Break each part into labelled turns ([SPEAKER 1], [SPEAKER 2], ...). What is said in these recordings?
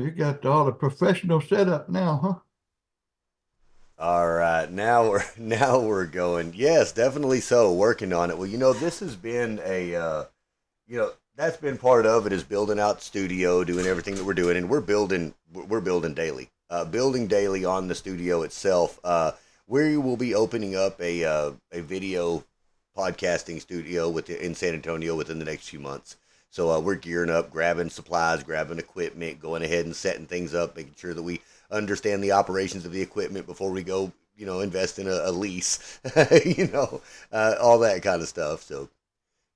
[SPEAKER 1] you got all the professional setup now, huh?
[SPEAKER 2] All right, now we're now we're going. Yes, definitely so. Working on it. Well, this has been that's been part of it is building out the studio, doing everything that we're doing, and we're building daily, building daily on the studio itself. We will be opening up a video podcasting studio in San Antonio within the next few months. So we're gearing up, grabbing supplies, grabbing equipment, going ahead and setting things up, making sure that we understand the operations of the equipment before we go, invest in a lease, all that kind of stuff. So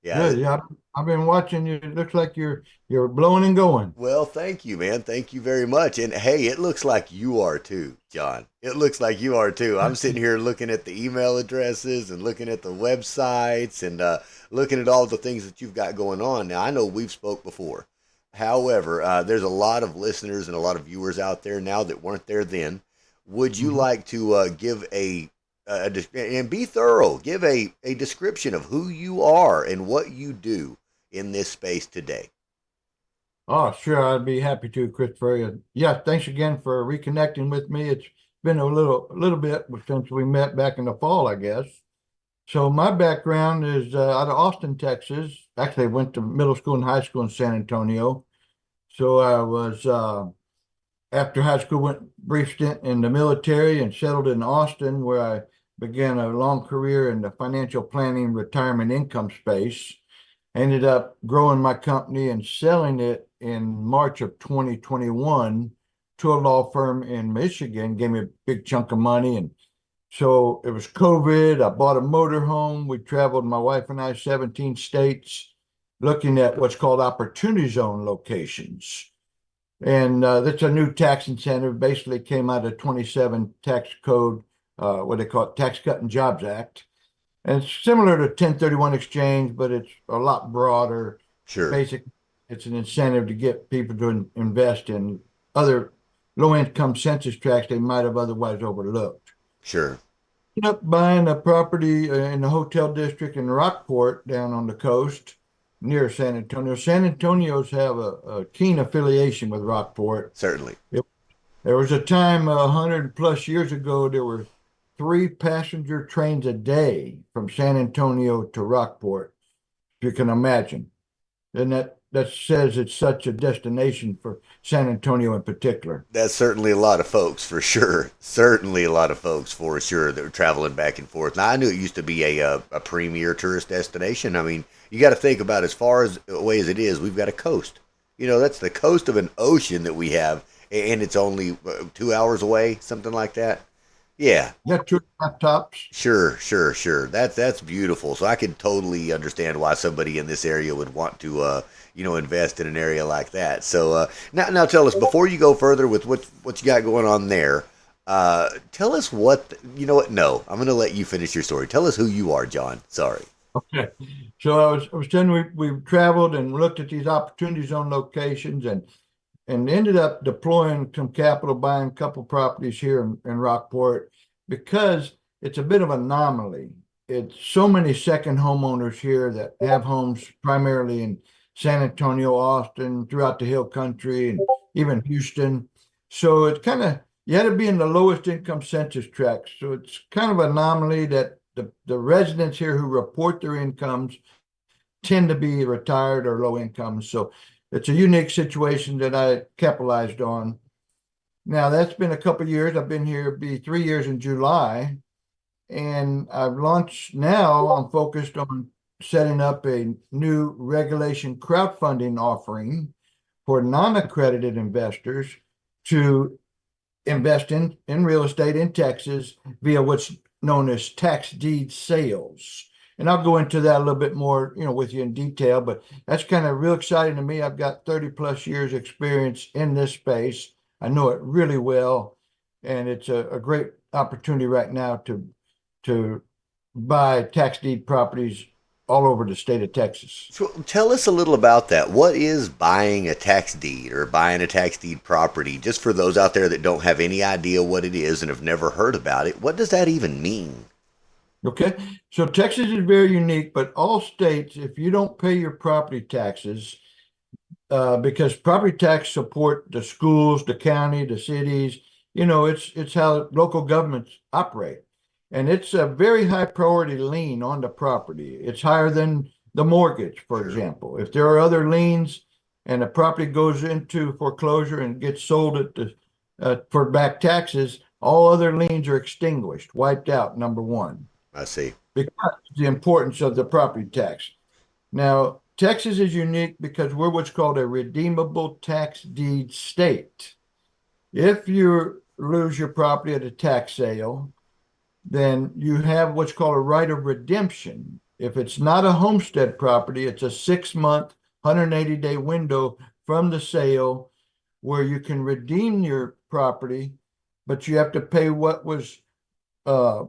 [SPEAKER 2] yeah,
[SPEAKER 1] Good. Yeah, I've been watching you. It looks like you're blowing and going.
[SPEAKER 2] well, thank you, man. Thank you very much. And hey, it looks like you are too, John. It looks like you are too. I'm sitting here looking at the email addresses and looking at the websites and looking at all the things that you've got going on. Now, I know we've spoke before. However, there's a lot of listeners and a lot of viewers out there now that weren't there then. Would you
[SPEAKER 1] Mhm.
[SPEAKER 2] like to give and be thorough, give a description of who you are and what you do in this space today?
[SPEAKER 1] Oh, sure. I'd be happy to, Christopher. Yeah, thanks again for reconnecting with me. It's been a little bit since we met back in the fall, I guess. So my background is out of Austin, Texas. Actually, I went to middle school and high school in San Antonio. So I was after high school, went brief stint in the military and settled in Austin, where I began a long career in the financial planning, retirement income space. Ended up growing my company and selling it in March of 2021 to a law firm in Michigan. Gave me a big chunk of money. And so it was COVID. I bought a motorhome. We traveled, my wife and I, 17 states, looking at what's called opportunity zone locations. And that's a new tax incentive, basically came out of 27 tax code, what they call it, Tax Cut and Jobs Act. And it's similar to 1031 exchange, but it's a lot broader.
[SPEAKER 2] Sure,
[SPEAKER 1] Basic, it's an incentive to get people to invest in other low-income census tracts they might have otherwise overlooked.
[SPEAKER 2] sure.
[SPEAKER 1] Ended up buying a property in the hotel district in Rockport down on the coast near San Antonio. San Antonio's have a keen affiliation with Rockport.
[SPEAKER 2] Certainly.
[SPEAKER 1] It There was a time 100 plus years ago, there were three passenger trains a day from San Antonio to Rockport, if you can imagine. And that says it's such a destination for San Antonio in particular.
[SPEAKER 2] That's certainly a lot of folks for sure. Certainly a lot of folks for sure that were traveling back and forth. Now I knew it used to be a premier tourist destination. I mean, you got to think about as far as away as it is, we've got a coast. That's the coast of an ocean that we have, and it's only 2 hours away, something like that. Yeah,
[SPEAKER 1] Yeah, two laptops.
[SPEAKER 2] sure, sure, sure. That's beautiful. So I could totally understand why somebody in this area would want to, invest in an area like that. So now tell us before you go further with what you got going on there. Tell us you know what? No, I'm going to let you finish your story. Tell us who you are, John. Sorry.
[SPEAKER 1] Okay. So I was telling you, we traveled and looked at these opportunity zone locations and ended up deploying some capital, buying a couple properties here in Rockport because it's a bit of an anomaly. It's so many second homeowners here that have homes primarily in San Antonio, Austin, throughout the Hill Country, and even Houston. So it's kind of, you had to be in the lowest income census tract. So it's kind of an anomaly that the residents here who report their incomes tend to be retired or low income. So it's a unique situation that I capitalized on. Now that's been a couple of years. I've been here, be 3 years in July, and I've launched now. I'm focused on setting up a new regulation crowdfunding offering for non-accredited investors to invest in real estate in Texas via what's known as tax deed sales. And I'll go into that a little bit more, with you in detail, but that's kind of real exciting to me. I've got 30 plus years experience in this space. I know it really well, and it's a great opportunity right now to buy tax deed properties all over the state of Texas.
[SPEAKER 2] So tell us a little about that. What is buying a tax deed or buying a tax deed property? Just for those out there that don't have any idea what it is and have never heard about it, what does that even mean?
[SPEAKER 1] Okay, so Texas is very unique, but all states, if you don't pay your property taxes, because property tax support the schools, the county, the cities. It's how local governments operate. And it's a very high priority lien on the property. It's higher than the mortgage, for
[SPEAKER 2] Sure.
[SPEAKER 1] example. If there are other liens and the property goes into foreclosure and gets sold for back taxes, all other liens are extinguished, wiped out, number one,
[SPEAKER 2] I see.
[SPEAKER 1] because of the importance of the property tax. Now, Texas is unique because we're what's called a redeemable tax deed state. If you lose your property at a tax sale, then you have what's called a right of redemption. If it's not a homestead property, it's a 6-month, 180-day window from the sale where you can redeem your property, but you have to pay what was uh,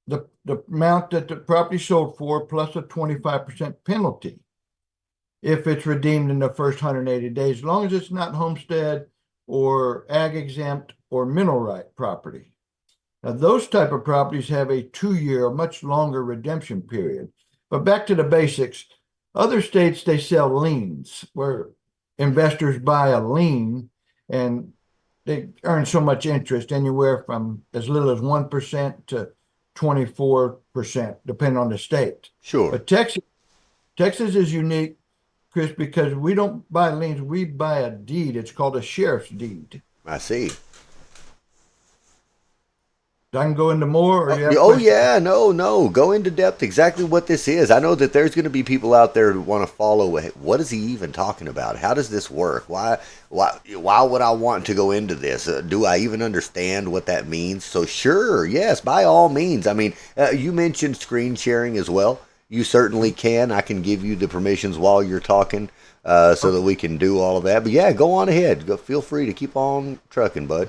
[SPEAKER 1] the amount that the property sold for plus a 25% penalty if it's redeemed in the first 180 days, as long as it's not homestead or ag exempt or mineral right property. Now, those type of properties have a 2-year, a much longer redemption period. But back to the basics, other states, they sell liens where investors buy a lien and they earn so much interest, anywhere from as little as 1% to 24%, depending on the state.
[SPEAKER 2] Sure.
[SPEAKER 1] But Texas is unique, Chris, because we don't buy liens, we buy a deed. It's called a sheriff's deed.
[SPEAKER 2] I see.
[SPEAKER 1] I can go into more, or you have
[SPEAKER 2] Oh
[SPEAKER 1] questions?
[SPEAKER 2] yeah, no. Go into depth exactly what this is. I know that there's going to be people out there who want to follow. What is he even talking about? How does this work? Why would I want to go into this? Do I even understand what that means? So sure, yes, by all means. I mean, you mentioned screen sharing as well. You certainly can. I can give you the permissions while you're talking, so that we can do all of that. But yeah, go on ahead. Feel free to keep on trucking, bud.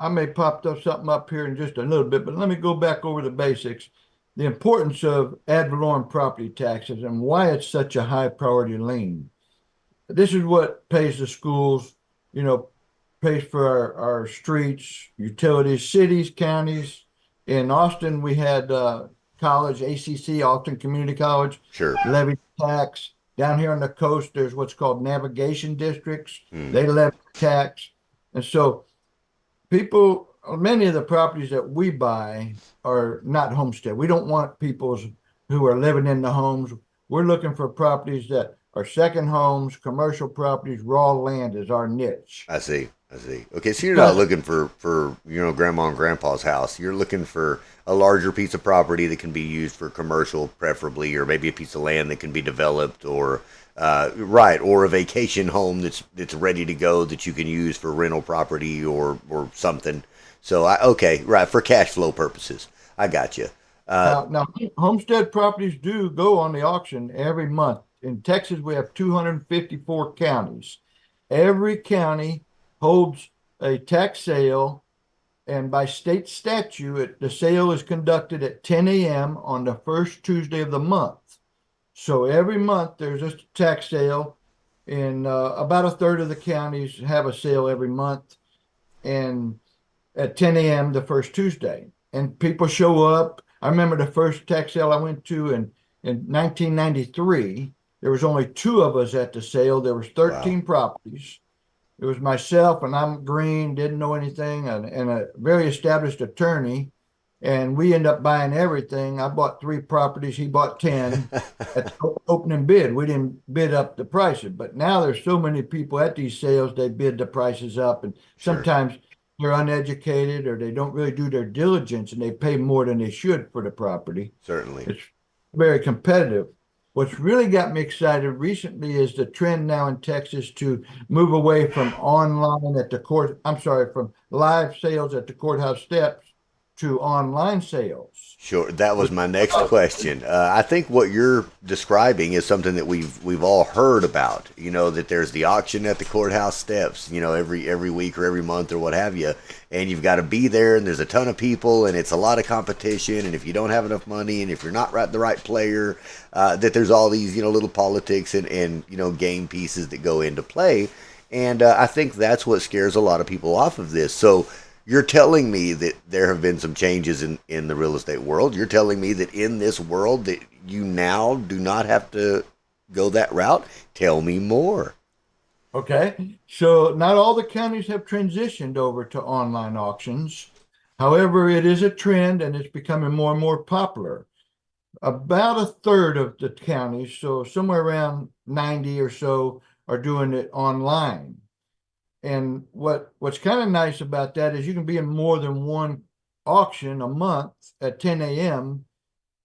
[SPEAKER 1] I may pop something up here in just a little bit, but let me go back over the basics. The importance of ad valorem property taxes and why it's such a high priority lien. This is what pays the schools, you know, pays for our streets, utilities, cities, counties. In Austin, we had college, ACC, Austin Community College,
[SPEAKER 2] Sure.
[SPEAKER 1] levy tax. Down here on the coast, there's what's called navigation districts.
[SPEAKER 2] Hmm.
[SPEAKER 1] They levy tax. And so many of the properties that we buy are not homestead. We don't want people who are living in the homes. We're looking for properties that are second homes, commercial properties, raw land is our niche.
[SPEAKER 2] I see. I see. Okay, so you're not
[SPEAKER 1] But
[SPEAKER 2] looking for grandma and grandpa's house. You're looking for a larger piece of property that can be used for commercial, preferably, or maybe a piece of land that can be developed, or right, or a vacation home that's ready to go that you can use for rental property or something. So okay, right, for cash flow purposes. I got you.
[SPEAKER 1] now homestead properties do go on the auction every month. In Texas, we have 254 counties. Every county holds a tax sale, and by state statute, the sale is conducted at 10 a.m. on the first Tuesday of the month. So every month there's a tax sale, and about a third of the counties have a sale every month, and at 10 a.m. the first Tuesday. And people show up. I remember the first tax sale I went to in 1993. There was only 2 of us at the sale. There was
[SPEAKER 2] Wow.
[SPEAKER 1] 13 properties. It was myself, and I'm green, didn't know anything, and a very established attorney. And we end up buying everything. I bought 3 properties. He bought 10 at the opening bid. We didn't bid up the prices, but now there's so many people at these sales, they bid the prices up. And
[SPEAKER 2] Sure.
[SPEAKER 1] sometimes they're uneducated or they don't really do their diligence and they pay more than they should for the property.
[SPEAKER 2] Certainly.
[SPEAKER 1] It's very competitive. What's really got me excited recently is the trend now in Texas to move away from from live sales at the courthouse steps to online sales.
[SPEAKER 2] Sure, that was
[SPEAKER 1] Which,
[SPEAKER 2] my next question. I think what you're describing is something that we've all heard about. You know that there's the auction at the courthouse steps. You know every week or every month or what have you, and you've got to be there. And there's a ton of people, and it's a lot of competition. And if you don't have enough money, and if you're not the right player, that there's all these little politics and game pieces that go into play. And I think that's what scares a lot of people off of this. So you're telling me that there have been some changes in the real estate world. You're telling me that in this world that you now do not have to go that route. Tell me more.
[SPEAKER 1] Okay, so not all the counties have transitioned over to online auctions. However, it is a trend and it's becoming more and more popular. About a third of the counties, so somewhere around 90 or so, are doing it online. And what's kind of nice about that is you can be in more than one auction a month at 10 a.m.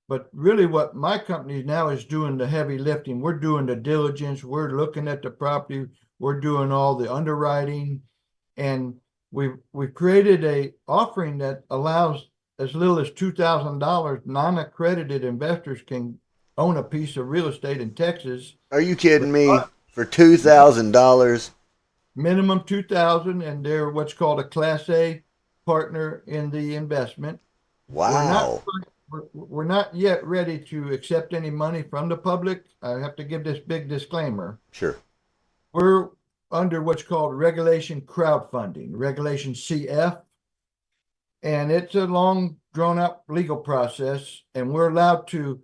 [SPEAKER 1] But really, what my company now is doing the heavy lifting. We're doing the diligence. We're looking at the property. We're doing all the underwriting, and we've created a offering that allows as little as $2,000 non-accredited investors can own a piece of real estate in Texas.
[SPEAKER 2] Are you kidding me? For $2,000?
[SPEAKER 1] Minimum 2,000, and they're what's called a Class A partner in the investment. We're not
[SPEAKER 2] Wow.
[SPEAKER 1] we're not yet ready to accept any money from the public. I have to give this big disclaimer.
[SPEAKER 2] Sure.
[SPEAKER 1] We're under what's called regulation crowdfunding, regulation CF, and it's a long drawn out legal process, and we're allowed to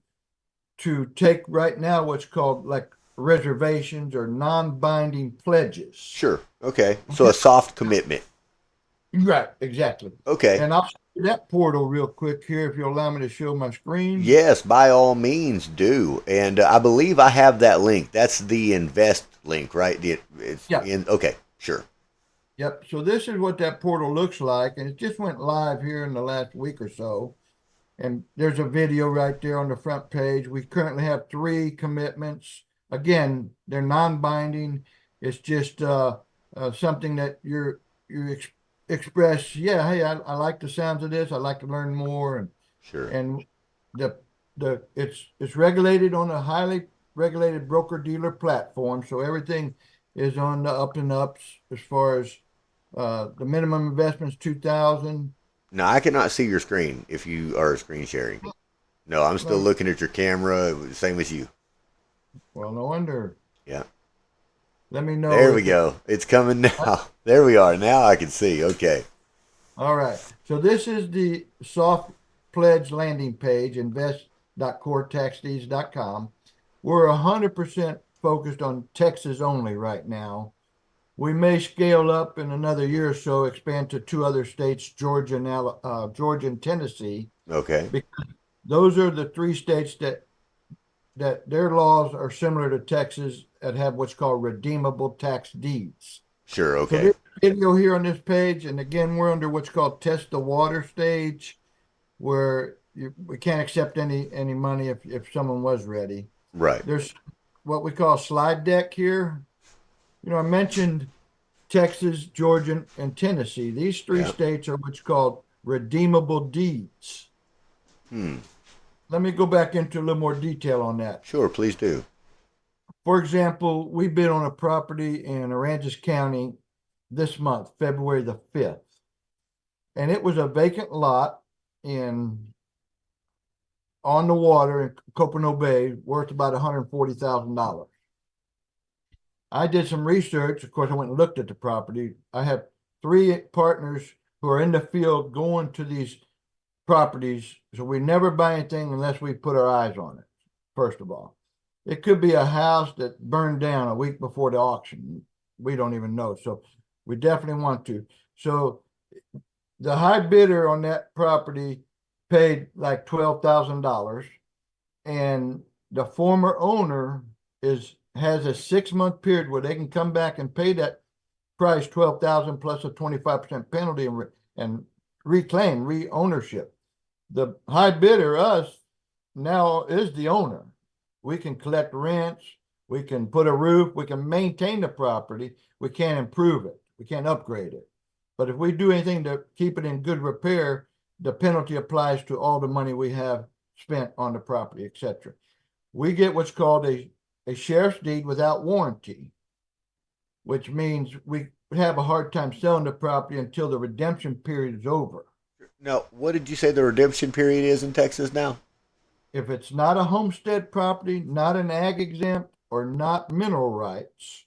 [SPEAKER 1] take right now what's called like reservations or non-binding pledges.
[SPEAKER 2] Sure. Okay. So a soft commitment.
[SPEAKER 1] Right, exactly.
[SPEAKER 2] Okay.
[SPEAKER 1] And I'll show you that portal real quick here if you'll allow me to show my screen.
[SPEAKER 2] Yes, by all means do. And I believe I have that link. That's the invest link, right? It's
[SPEAKER 1] Yeah.
[SPEAKER 2] in. Okay. Sure.
[SPEAKER 1] Yep. So this is what that portal looks like, and it just went live here in the last week or so. And there's a video right there on the front page. We currently have 3 commitments. Again, they're non-binding. It's just something that you express. Yeah, hey, I like the sounds of this. I'd like to learn more,
[SPEAKER 2] Sure.
[SPEAKER 1] and the it's regulated on a highly regulated broker dealer platform. So everything is on the up and ups as far as the minimum investment is 2,000.
[SPEAKER 2] Now I cannot see your screen if you are screen sharing. No, I'm still
[SPEAKER 1] Well,
[SPEAKER 2] looking at your camera. Same as you.
[SPEAKER 1] well, no wonder.
[SPEAKER 2] Yeah.
[SPEAKER 1] Let me know
[SPEAKER 2] There we
[SPEAKER 1] if it.
[SPEAKER 2] go. It's coming now. There we are. Now I can see. Okay.
[SPEAKER 1] All right. So this is the soft pledge landing page, invest.coretaxdeeds.com. We're 100% focused on Texas only right now. We may scale up in another year or so, expand to 2 other states, Georgia and Georgia and Tennessee,
[SPEAKER 2] Okay.
[SPEAKER 1] because those are the 3 states that their laws are similar to Texas that have what's called redeemable tax deeds.
[SPEAKER 2] Sure.
[SPEAKER 1] So
[SPEAKER 2] Okay.
[SPEAKER 1] this video here on this page, and again, we're under what's called test the water stage, where we can't accept any money if someone was ready.
[SPEAKER 2] Right.
[SPEAKER 1] There's what we call a slide deck here. I mentioned Texas, Georgia, and Tennessee. These three
[SPEAKER 2] Yeah.
[SPEAKER 1] states are what's called redeemable deeds.
[SPEAKER 2] Hmm.
[SPEAKER 1] Let me go back into a little more detail on that.
[SPEAKER 2] Sure. Please do.
[SPEAKER 1] For example, we bid on a property in Aransas County this month, February the 5th. And it was a vacant lot in on the water in Copano Bay, worth about $140,000. I did some research. Of course, I went and looked at the property. I have 3 partners who are in the field going to these properties. So we never buy anything unless we put our eyes on it, first of all. It could be a house that burned down a week before the auction. We don't even know. So we definitely want to. So the high bidder on that property paid like $12,000, and the former owner has a 6-month period where they can come back and pay that price, 12,000 plus a 25% penalty, and reclaim re-ownership. The high bidder, us, now is the owner. We can collect rents, we can put a roof, we can maintain the property. We can't improve it, we can't upgrade it. But if we do anything to keep it in good repair, the penalty applies to all the money we have spent on the property, etc. We get what's called a sheriff's deed without warranty, which means we have a hard time selling the property until the redemption period is over.
[SPEAKER 2] Now, what did you say the redemption period is in Texas now?
[SPEAKER 1] If it's not a homestead property, not an ag exempt, or not mineral rights,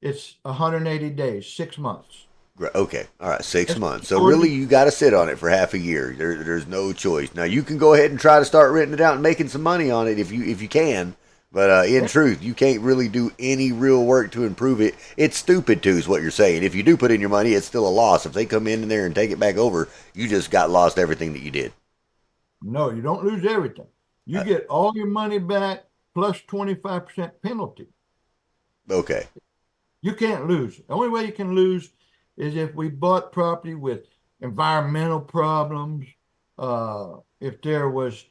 [SPEAKER 1] it's 180 days, 6 months.
[SPEAKER 2] Okay. All right. 6 months. So
[SPEAKER 1] Or
[SPEAKER 2] really, you got to sit on it for half a year. There's no choice. Now you can go ahead and try to start renting it out and making some money on it if you can, But in truth, you can't really do any real work to improve it. It's stupid to, is what you're saying. If you do put in your money, it's still a loss. If they come in there and take it back over, you just got lost everything that you did.
[SPEAKER 1] No, you don't lose everything. You
[SPEAKER 2] Uh,
[SPEAKER 1] get all your money back plus 25% penalty.
[SPEAKER 2] okay,
[SPEAKER 1] You can't lose. The only way you can lose is if we bought property with environmental problems, if there was,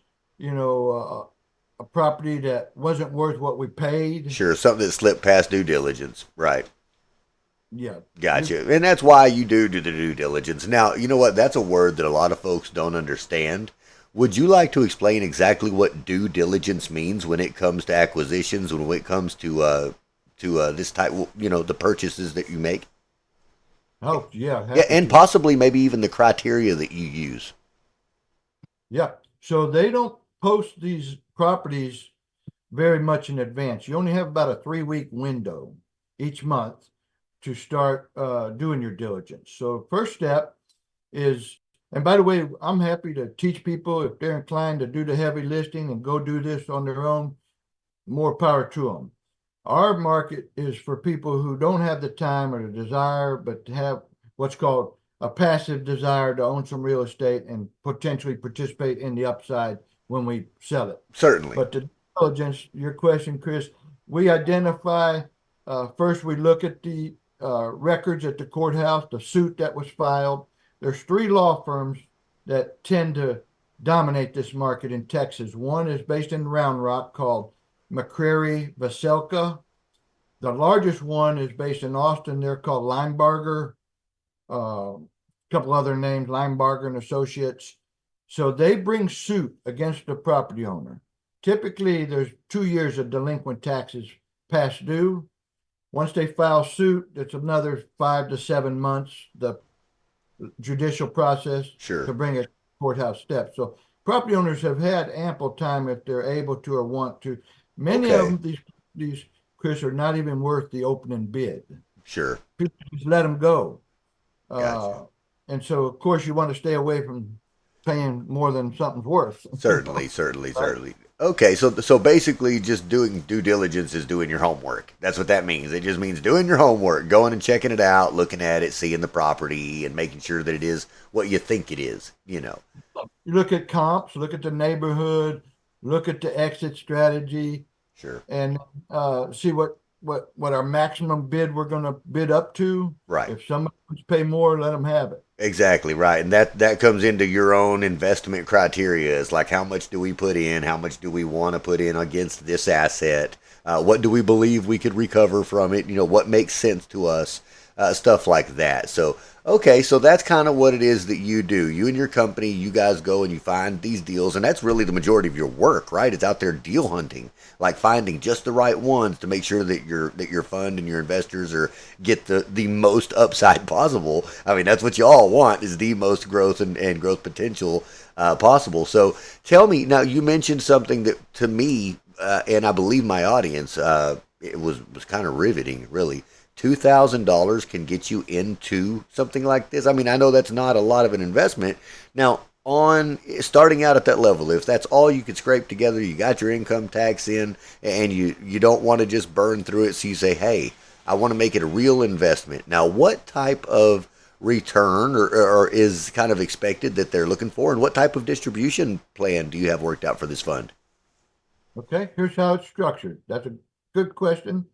[SPEAKER 1] a property that wasn't worth what we paid.
[SPEAKER 2] sure, something that slipped past due diligence, right?
[SPEAKER 1] Yeah, you
[SPEAKER 2] Gotcha. And that's why you do the due diligence. Now, you know what? That's a word that a lot of folks don't understand. Would you like to explain exactly what due diligence means when it comes to acquisitions, when it comes to this type, the purchases that you make?
[SPEAKER 1] oh yeah,
[SPEAKER 2] Yeah,
[SPEAKER 1] happy
[SPEAKER 2] and
[SPEAKER 1] to.
[SPEAKER 2] possibly maybe even the criteria that you use.
[SPEAKER 1] Yeah. So they don't post these properties very much in advance. You only have about a 3 week window each month to start doing your diligence. So first step is, and by the way, I'm happy to teach people if they're inclined to do the heavy lifting and go do this on their own, more power to them. Our market is for people who don't have the time or the desire, but have what's called a passive desire to own some real estate and potentially participate in the upside when we sell it.
[SPEAKER 2] Certainly.
[SPEAKER 1] But the diligence, your question, Chris, we identify, first we look at the records at the courthouse, the suit that was filed. There's three law firms that tend to dominate this market in Texas. One is based in Round Rock called McCrary Vaselka. The largest one is based in Austin. They're called Linebarger. A couple other names, Linebarger and Associates. So they bring suit against the property owner. Typically, there's 2 years of delinquent taxes past due. Once they file suit, it's another 5 to 7 months, the judicial process
[SPEAKER 2] Sure.
[SPEAKER 1] to bring it courthouse steps. So property owners have had ample time if they're able to or want to. Many of
[SPEAKER 2] Okay.
[SPEAKER 1] them, these Chris, are not even worth the opening bid.
[SPEAKER 2] Sure.
[SPEAKER 1] People just let them go.
[SPEAKER 2] Gotcha.
[SPEAKER 1] Uh, and so, of course, you want to stay away from paying more than something's worth.
[SPEAKER 2] Certainly, certainly,
[SPEAKER 1] Right?
[SPEAKER 2] certainly. Okay, so basically, just doing due diligence is doing your homework. That's what that means. It just means doing your homework, going and checking it out, looking at it, seeing the property, and making sure that it is what you think it is.
[SPEAKER 1] You look at comps, look at the neighborhood, look at the exit strategy,
[SPEAKER 2] Sure.
[SPEAKER 1] and see what our maximum bid we're going to bid up to.
[SPEAKER 2] Right.
[SPEAKER 1] If somebody wants to pay more, let them have it.
[SPEAKER 2] Exactly right, and that comes into your own investment criteria. Is like how much do we put in, how much do we want to put in against this asset, what do we believe we could recover from it? What makes sense to us, stuff like that. So okay, so that's kind of what it is that you do. You and your company, you guys go and you find these deals, and that's really the majority of your work, right? It's out there deal hunting, like finding just the right ones to make sure that your fund and your investors are get the most upside possible. I mean, that's what you all want, is the most growth and growth potential possible. So tell me now, you mentioned something that to me, and I believe my audience, it was kind of riveting, really. $2,000 can get you into something like this. I mean, I know that's not a lot of an investment. Now, on starting out at that level, if that's all you could scrape together, you got your income tax in, and you don't want to just burn through it, so you say, hey, I want to make it a real investment. Now, what type of return or is kind of expected that they're looking for, and what type of distribution plan do you have worked out for this fund?
[SPEAKER 1] Okay, here's how it's structured. That's a good question.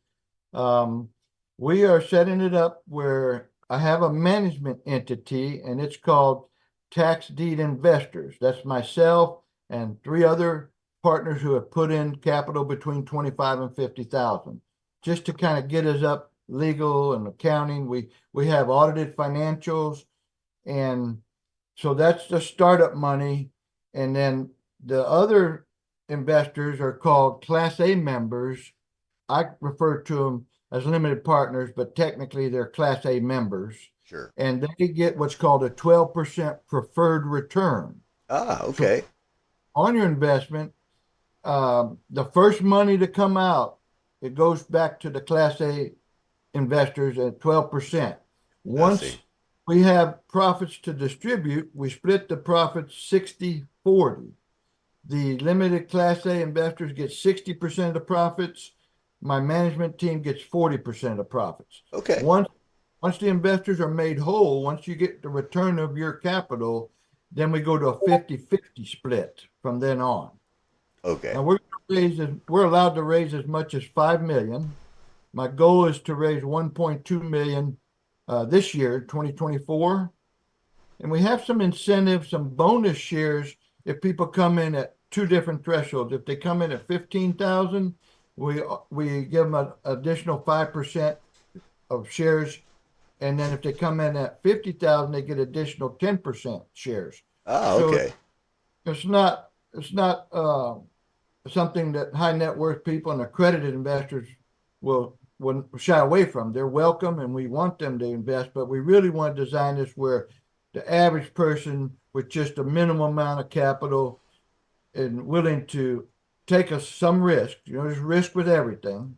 [SPEAKER 1] Um, we are setting it up where I have a management entity and it's called Tax Deed Investors. That's myself and three other partners who have put in capital between 25 and 50,000 just to kind of get us up legal and accounting. We have audited financials, and so that's the startup money. And then the other investors are called Class A members. I refer to them as limited partners, but technically they're Class A members.
[SPEAKER 2] Sure.
[SPEAKER 1] And they get what's called a 12% preferred return.
[SPEAKER 2] Ah,
[SPEAKER 1] So
[SPEAKER 2] okay.
[SPEAKER 1] on your investment, the first money to come out, it goes back to the Class A investors at 12%.
[SPEAKER 2] I
[SPEAKER 1] Once
[SPEAKER 2] see.
[SPEAKER 1] we have profits to distribute, we split the profits 60-40. The limited Class A investors get 60% of the profits. My management team gets 40% of the profits.
[SPEAKER 2] Okay.
[SPEAKER 1] Once the investors are made whole, once you get the return of your capital, then we go to a 50-50 split from then on.
[SPEAKER 2] Okay.
[SPEAKER 1] Now we're allowed to raise as much as 5 million. My goal is to raise 1.2 million this year, 2024. And we have some incentives, some bonus shares if people come in at two different thresholds. If they come in at 15,000, we give them an additional 5% of shares. And then if they come in at 50,000, they get additional 10% shares.
[SPEAKER 2] Ah,
[SPEAKER 1] So
[SPEAKER 2] okay.
[SPEAKER 1] it's not something that high net worth people and accredited investors will shy away from. They're welcome and we want them to invest, but we really want to design this where the average person with just a minimum amount of capital and willing to take some risk, there's risk with everything.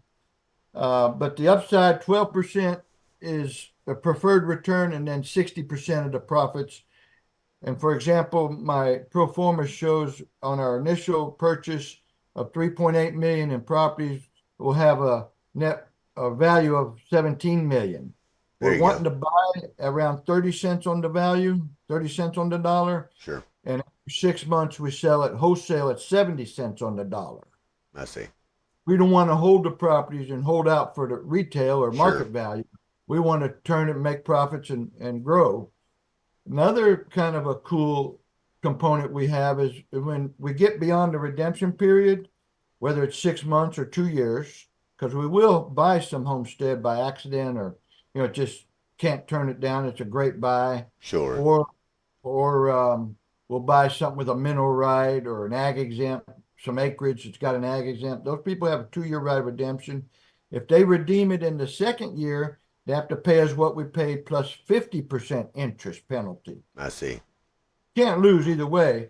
[SPEAKER 1] But the upside 12% is a preferred return, and then 60% of the profits. And for example, my pro forma shows on our initial purchase of 3.8 million in properties, we'll have a net value of 17 million.
[SPEAKER 2] There
[SPEAKER 1] We're
[SPEAKER 2] you go.
[SPEAKER 1] wanting to buy around 30 cents on the value, 30 cents on the dollar.
[SPEAKER 2] Sure.
[SPEAKER 1] And after 6 months, we sell it wholesale at 70 cents on the dollar.
[SPEAKER 2] I see.
[SPEAKER 1] We don't want to hold the properties and hold out for the retail or market
[SPEAKER 2] Sure.
[SPEAKER 1] value. We want to turn it, make profits, and grow. Another kind of a cool component we have is when we get beyond the redemption period, whether it's 6 months or 2 years, because we will buy some homestead by accident or, just can't turn it down. It's a great buy.
[SPEAKER 2] Sure.
[SPEAKER 1] Or we'll buy something with a mineral right or an ag exempt, some acreage that's got an ag exempt. Those people have a 2-year right of redemption. If they redeem it in the second year, they have to pay us what we paid plus 50% interest penalty.
[SPEAKER 2] I see.
[SPEAKER 1] Can't lose either way.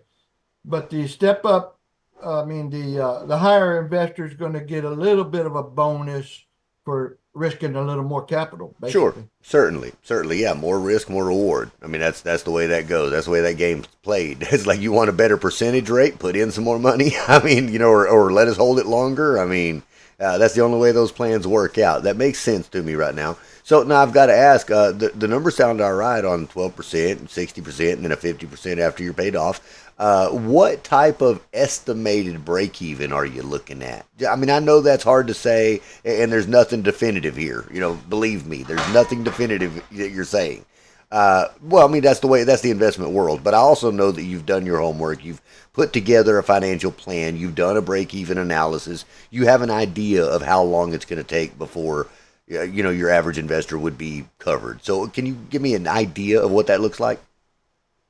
[SPEAKER 1] But the step up, the higher investor is going to get a little bit of a bonus for risking a little more capital,
[SPEAKER 2] Sure.
[SPEAKER 1] basically.
[SPEAKER 2] Certainly. Certainly. Yeah. More risk, more reward. I mean, that's the way that goes. That's the way that game's played. It's like you want a better percentage rate, put in some more money. I mean, or let us hold it longer. I mean, that's the only way those plans work out. That makes sense to me right now. So now I've got to ask, the numbers sound all right on 12% and 60% and then a 50% after you're paid off. What type of estimated break even are you looking at? I mean, I know that's hard to say, and there's nothing definitive here. Believe me, there's nothing definitive that you're saying. Well, I mean, that's the investment world. But I also know that you've done your homework. You've put together a financial plan. You've done a break even analysis. You have an idea of how long it's going to take before your average investor would be covered. So can you give me an idea of what that looks like?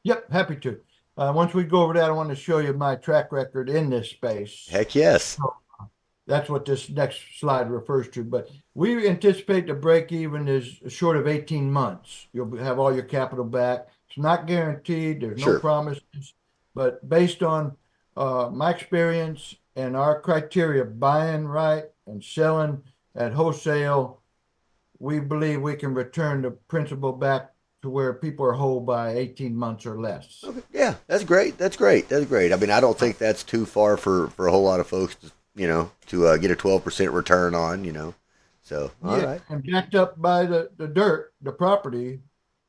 [SPEAKER 1] Yep, happy to. Once we go over that, I want to show you my track record in this space.
[SPEAKER 2] Heck yes.
[SPEAKER 1] That's what this next slide refers to. But we anticipate the break even is short of 18 months. You'll have all your capital back. It's not guaranteed. There's no
[SPEAKER 2] Sure.
[SPEAKER 1] promises. But based on my experience and our criteria, buying right and selling at wholesale, we believe we can return the principal back to where people are whole by 18 months or less.
[SPEAKER 2] Okay. Yeah, that's great. That's great. That's great. I mean, I don't think that's too far for a whole lot of folks to get a 12% return on. So, all
[SPEAKER 1] Yeah,
[SPEAKER 2] right.
[SPEAKER 1] and backed up by the dirt, the property,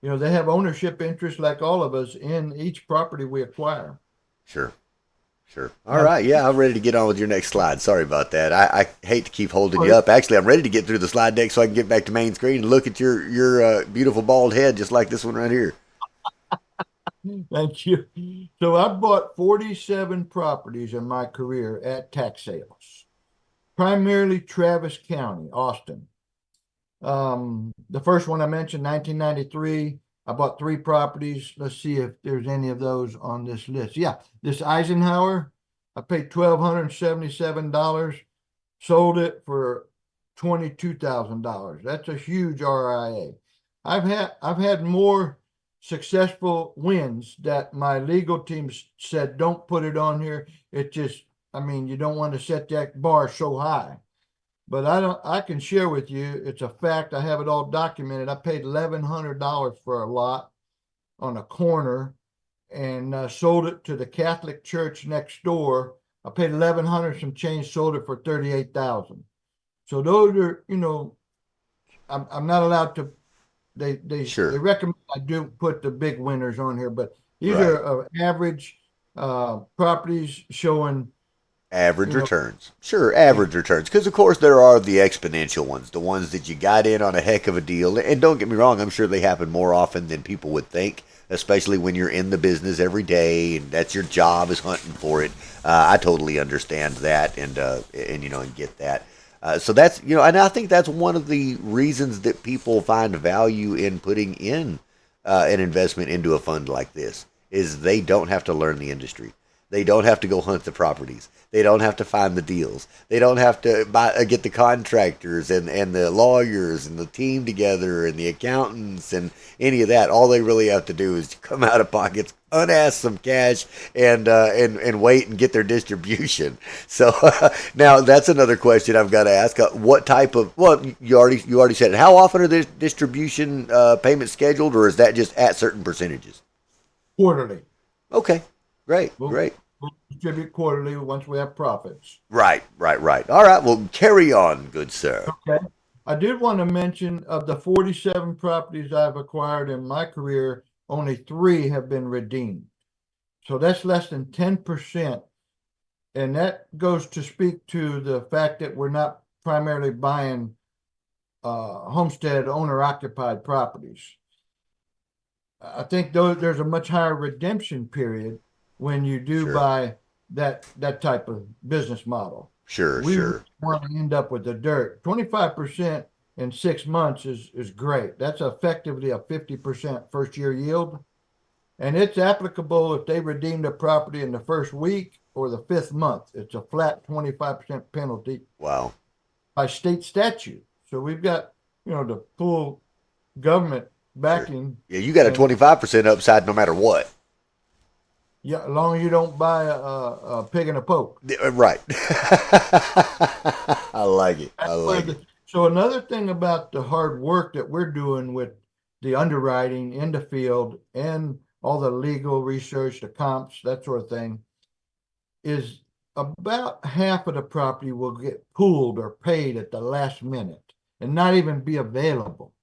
[SPEAKER 1] they have ownership interest like all of us in each property we acquire.
[SPEAKER 2] Sure. Sure. All
[SPEAKER 1] Now,
[SPEAKER 2] right. Yeah, I'm ready to get on with your next slide. Sorry about that. I hate to keep holding you up. Actually, I'm ready to get through the slide deck so I can get back to main screen and look at your beautiful bald head, just like this one right here.
[SPEAKER 1] thank you. So I bought 47 properties in my career at tax sales, primarily Travis County, Austin. The first one I mentioned, 1993, I bought 3 properties. Let's see if there's any of those on this list. Yeah, this Eisenhower, I paid $1,277, sold it for $22,000. That's a huge RIA. I've had more successful wins that my legal team said don't put it on here. It just, you don't want to set that bar so high. But I can share with you, it's a fact. I have it all documented. I paid $1,100 for a lot on a corner and sold it to the Catholic church next door. I paid 1,100 some change, sold it for 38,000. So those are, I'm not allowed to. They
[SPEAKER 2] Sure.
[SPEAKER 1] recommend I do put the big winners on here, but these
[SPEAKER 2] Right.
[SPEAKER 1] are average properties showing,
[SPEAKER 2] Average
[SPEAKER 1] you know,
[SPEAKER 2] returns. Sure,
[SPEAKER 1] yeah,
[SPEAKER 2] average returns. Because, of course, there are the exponential ones, the ones that you got in on a heck of a deal. And don't get me wrong, I'm sure they happen more often than people would think, especially when you're in the business every day and that's your job is hunting for it. I totally understand that and get that. So that's, and I think that's one of the reasons that people find value in putting in an investment into a fund like this is they don't have to learn the industry. They don't have to go hunt the properties. They don't have to find the deals. They don't have to get the contractors and the lawyers and the team together and the accountants and any of that. All they really have to do is come out of pockets, unask some cash, and wait and get their distribution. So now that's another question I've got to ask. What type of you already said it. How often are the distribution payments scheduled, or is that just at certain percentages?
[SPEAKER 1] quarterly.
[SPEAKER 2] Okay, great,
[SPEAKER 1] We'll,
[SPEAKER 2] great.
[SPEAKER 1] we'll distribute quarterly once we have profits.
[SPEAKER 2] Right, right, right. All right, well, carry on, good sir.
[SPEAKER 1] Okay. I did want to mention of the 47 properties I've acquired in my career, only 3 have been redeemed. So that's less than 10%. And that goes to speak to the fact that we're not primarily buying homestead owner occupied properties. I think there's a much higher redemption period when you do
[SPEAKER 2] Sure,
[SPEAKER 1] buy that type of business model.
[SPEAKER 2] sure,
[SPEAKER 1] We really
[SPEAKER 2] sure,
[SPEAKER 1] want to end up with the dirt. 25% in 6 months is great. That's effectively a 50% first year yield. And it's applicable if they redeem the property in the first week or the 5th month. It's a flat 25% penalty
[SPEAKER 2] wow,
[SPEAKER 1] by state statute. So we've got, the full government
[SPEAKER 2] sure.
[SPEAKER 1] backing.
[SPEAKER 2] Yeah, you got a
[SPEAKER 1] And
[SPEAKER 2] 25% upside no matter what.
[SPEAKER 1] yeah, as long as you don't buy a pig in a poke.
[SPEAKER 2] Right. I like it. I
[SPEAKER 1] That's where
[SPEAKER 2] like it.
[SPEAKER 1] so another thing about the hard work that we're doing with the underwriting in the field and all the legal research, the comps, that sort of thing, is about half of the property will get pooled or paid at the last minute and not even be available.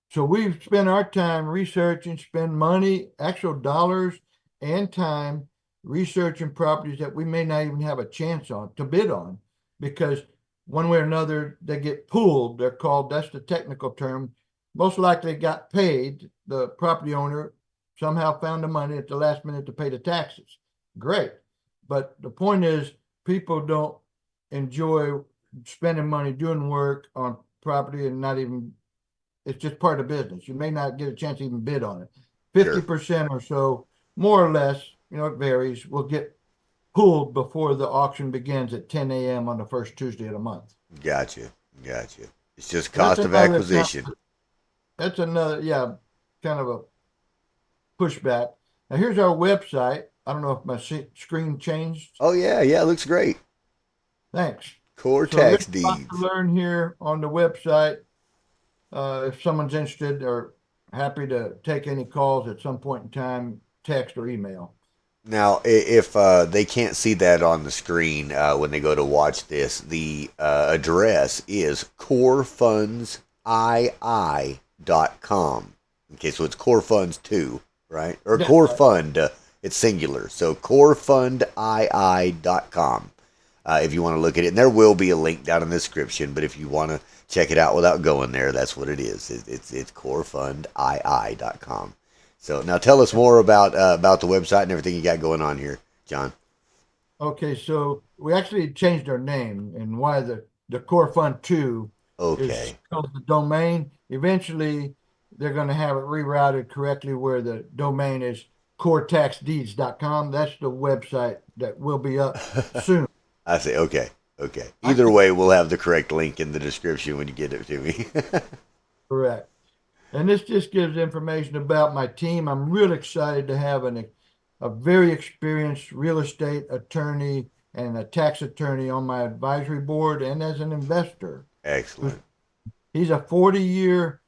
[SPEAKER 1] So we've spent our time researching, spend money, actual dollars and time researching properties that we may not even have a chance on to bid on because one way or another they get pooled. They're called, that's the technical term. Most likely got paid. The property owner somehow found the money at the last minute to pay the taxes. Great. But the point is, people don't enjoy spending money doing work on property and not even, it's just part of business. You may not get a chance to even bid on it.
[SPEAKER 2] Sure.
[SPEAKER 1] 50% or so, more or less, it varies, will get pulled before the auction begins at 10 a.m. on the first Tuesday of the month.
[SPEAKER 2] Gotcha. Gotcha. It's just
[SPEAKER 1] So that's
[SPEAKER 2] cost of
[SPEAKER 1] another
[SPEAKER 2] acquisition.
[SPEAKER 1] yeah, kind of a pushback. Now here's our website. I don't know if my screen changed.
[SPEAKER 2] Oh, yeah. Yeah. It looks great.
[SPEAKER 1] Thanks.
[SPEAKER 2] Core
[SPEAKER 1] So there's
[SPEAKER 2] tax
[SPEAKER 1] a lot to
[SPEAKER 2] deeds.
[SPEAKER 1] learn here on the website. If someone's interested or happy to take any calls at some point in time, text or email.
[SPEAKER 2] Now, if they can't see that on the screen when they go to watch this, the address is corefundii.com. Okay, so it's Core Funds 2, right? Or
[SPEAKER 1] That's
[SPEAKER 2] Core
[SPEAKER 1] right.
[SPEAKER 2] Fund, it's singular. So corefundii.com. If you want to look at it, and there will be a link down in the description, but if you want to check it out without going there, that's what it is. It's corefundii.com. So now tell us more about the website and everything you got going on here, John.
[SPEAKER 1] Okay, so we actually changed our name and why the Core Fund 2 is
[SPEAKER 2] Okay.
[SPEAKER 1] called the domain. Eventually, they're going to have it rerouted correctly where the domain is coretaxdeeds.com. That's the website that will be up soon.
[SPEAKER 2] I say okay. Okay.
[SPEAKER 1] I
[SPEAKER 2] Either
[SPEAKER 1] can
[SPEAKER 2] way, we'll have the correct link in the description when you get it to me.
[SPEAKER 1] correct. And this just gives information about my team. I'm real excited to have a very experienced real estate attorney and a tax attorney on my advisory board and as an investor.
[SPEAKER 2] Excellent.
[SPEAKER 1] He's a 40-year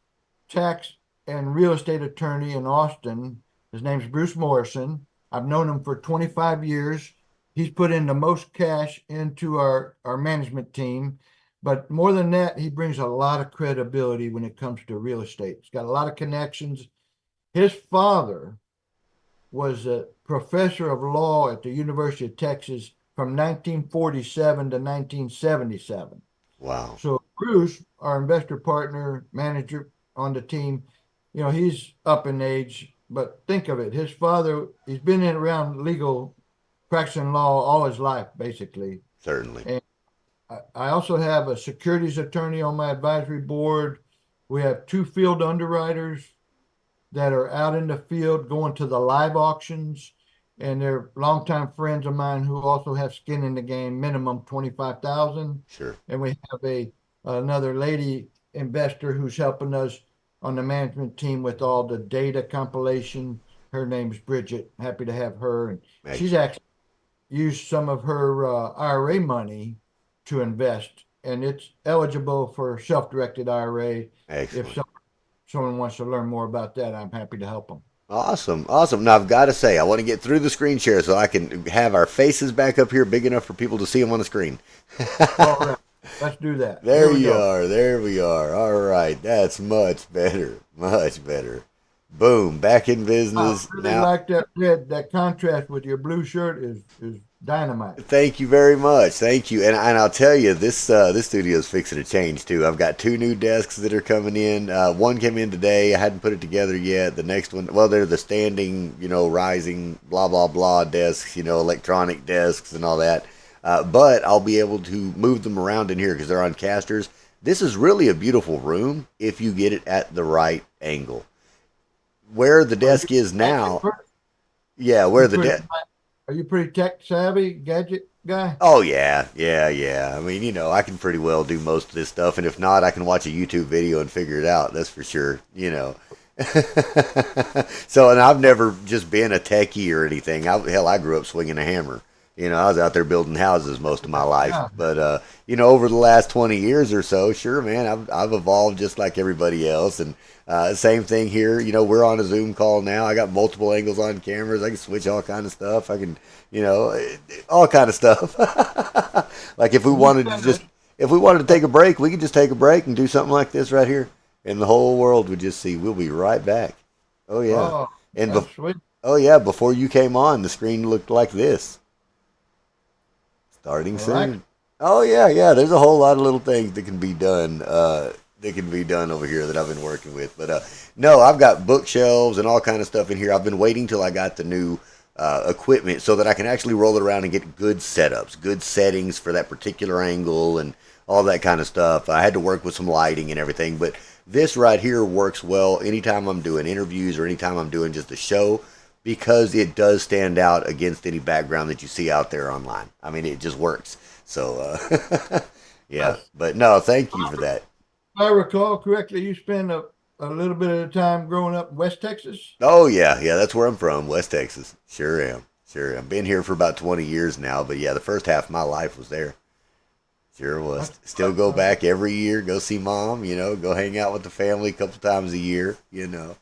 [SPEAKER 1] tax and real estate attorney in Austin His name's Bruce Morrison. I've known him for 25 years. He's put in the most cash into our management team. But more than that, he brings a lot of credibility when it comes to real estate. He's got a lot of connections. His father was a professor of law at the University of Texas from 1947 to 1977.
[SPEAKER 2] Wow.
[SPEAKER 1] So Bruce, our investor partner, manager on the team, he's up in age, but think of it. His father, he's been in around legal practicing law all his life, basically.
[SPEAKER 2] Certainly.
[SPEAKER 1] And I also have a securities attorney on my advisory board. We have two field underwriters that are out in the field going to the live auctions, and they're longtime friends of mine who also have skin in the game, minimum 25,000.
[SPEAKER 2] Sure.
[SPEAKER 1] And we have another lady investor who's helping us on the management team with all the data compilation. Her name's Bridget. Happy to have her, and she's
[SPEAKER 2] Excellent.
[SPEAKER 1] actually used some of her IRA money to invest, and it's eligible for self-directed IRA. If
[SPEAKER 2] Excellent.
[SPEAKER 1] someone wants to learn more about that, I'm happy to help them.
[SPEAKER 2] Awesome. Awesome. Now, I've got to say, I want to get through the screen share so I can have our faces back up here big enough for people to see them on the screen.
[SPEAKER 1] All right, let's do that. Here
[SPEAKER 2] There
[SPEAKER 1] we
[SPEAKER 2] you
[SPEAKER 1] go.
[SPEAKER 2] are. There we are. All right. That's much better. Much better. Boom. Back in
[SPEAKER 1] I
[SPEAKER 2] business.
[SPEAKER 1] really
[SPEAKER 2] Now,
[SPEAKER 1] like that red. That contrast with your blue shirt is dynamite.
[SPEAKER 2] thank you very much. Thank you. And I'll tell you, this studio is fixing to change too. I've got two new desks that are coming in. One came in today. I hadn't put it together yet. The next one, well, they're the standing, rising, blah blah blah desks, electronic desks and all that. But I'll be able to move them around in here because they're on casters. This is really a beautiful room if you get it at the right angle. Where the
[SPEAKER 1] Are
[SPEAKER 2] desk is now,
[SPEAKER 1] you
[SPEAKER 2] yeah,
[SPEAKER 1] you
[SPEAKER 2] where the
[SPEAKER 1] pretty
[SPEAKER 2] desk.
[SPEAKER 1] are you pretty tech savvy, gadget guy?
[SPEAKER 2] Oh yeah, yeah, yeah. I mean, I can pretty well do most of this stuff, and if not, I can watch a YouTube video and figure it out. That's for sure. So, and I've never just been a techie or anything. Hell, I grew up swinging a hammer. I was out there building houses most of my life.
[SPEAKER 1] Yeah.
[SPEAKER 2] But over the last 20 years or so, sure, man, I've evolved just like everybody else. And same thing here. We're on a Zoom call now. I got multiple angles on cameras. I can switch all kind of stuff. I can, all kind of stuff. Like
[SPEAKER 1] You said
[SPEAKER 2] if we wanted to take a break, we could just take a break and do something like this right here, and the whole world would just see. We'll be right back. Oh yeah,
[SPEAKER 1] oh,
[SPEAKER 2] and
[SPEAKER 1] that's sweet.
[SPEAKER 2] oh yeah, before you came on, the screen looked like this. Starting
[SPEAKER 1] I like
[SPEAKER 2] soon. Oh yeah, yeah. There's a whole lot of little things that can be done. Over here that I've been working with. But no, I've got bookshelves and all kind of stuff in here. I've been waiting till I got the new equipment so that I can actually roll it around and get good setups, good settings for that particular angle and all that kind of stuff. I had to work with some lighting and everything, but this right here works well anytime I'm doing interviews or anytime I'm doing just a show because it does stand out against any background that you see out there online. I mean, it just works. So, yeah.
[SPEAKER 1] us.
[SPEAKER 2] But no, thank you for that.
[SPEAKER 1] If I recall correctly, you spent a little bit of the time growing up in West Texas.
[SPEAKER 2] Oh yeah, yeah, that's where I'm from, West Texas. Sure am. Sure am. Been here for about 20 years now, but yeah, the first half of my life was there. Sure was. Still go back every year, go see mom, go hang out with the family a couple times a year.
[SPEAKER 1] Well,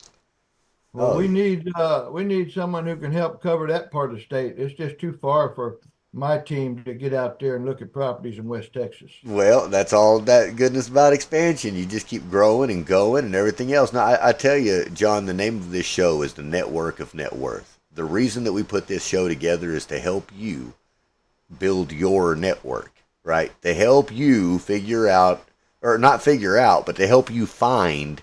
[SPEAKER 2] Oh,
[SPEAKER 1] we need someone who can help cover that part of the state. It's just too far for my team to get out there and look at properties in West Texas.
[SPEAKER 2] well, that's all that goodness about expansion. You just keep growing and going and everything else. Now, I tell you, John, the name of this show is the Network of Net Worth. The reason that we put this show together is to help you build your network, right? To help you figure out, or not figure out, but to help you find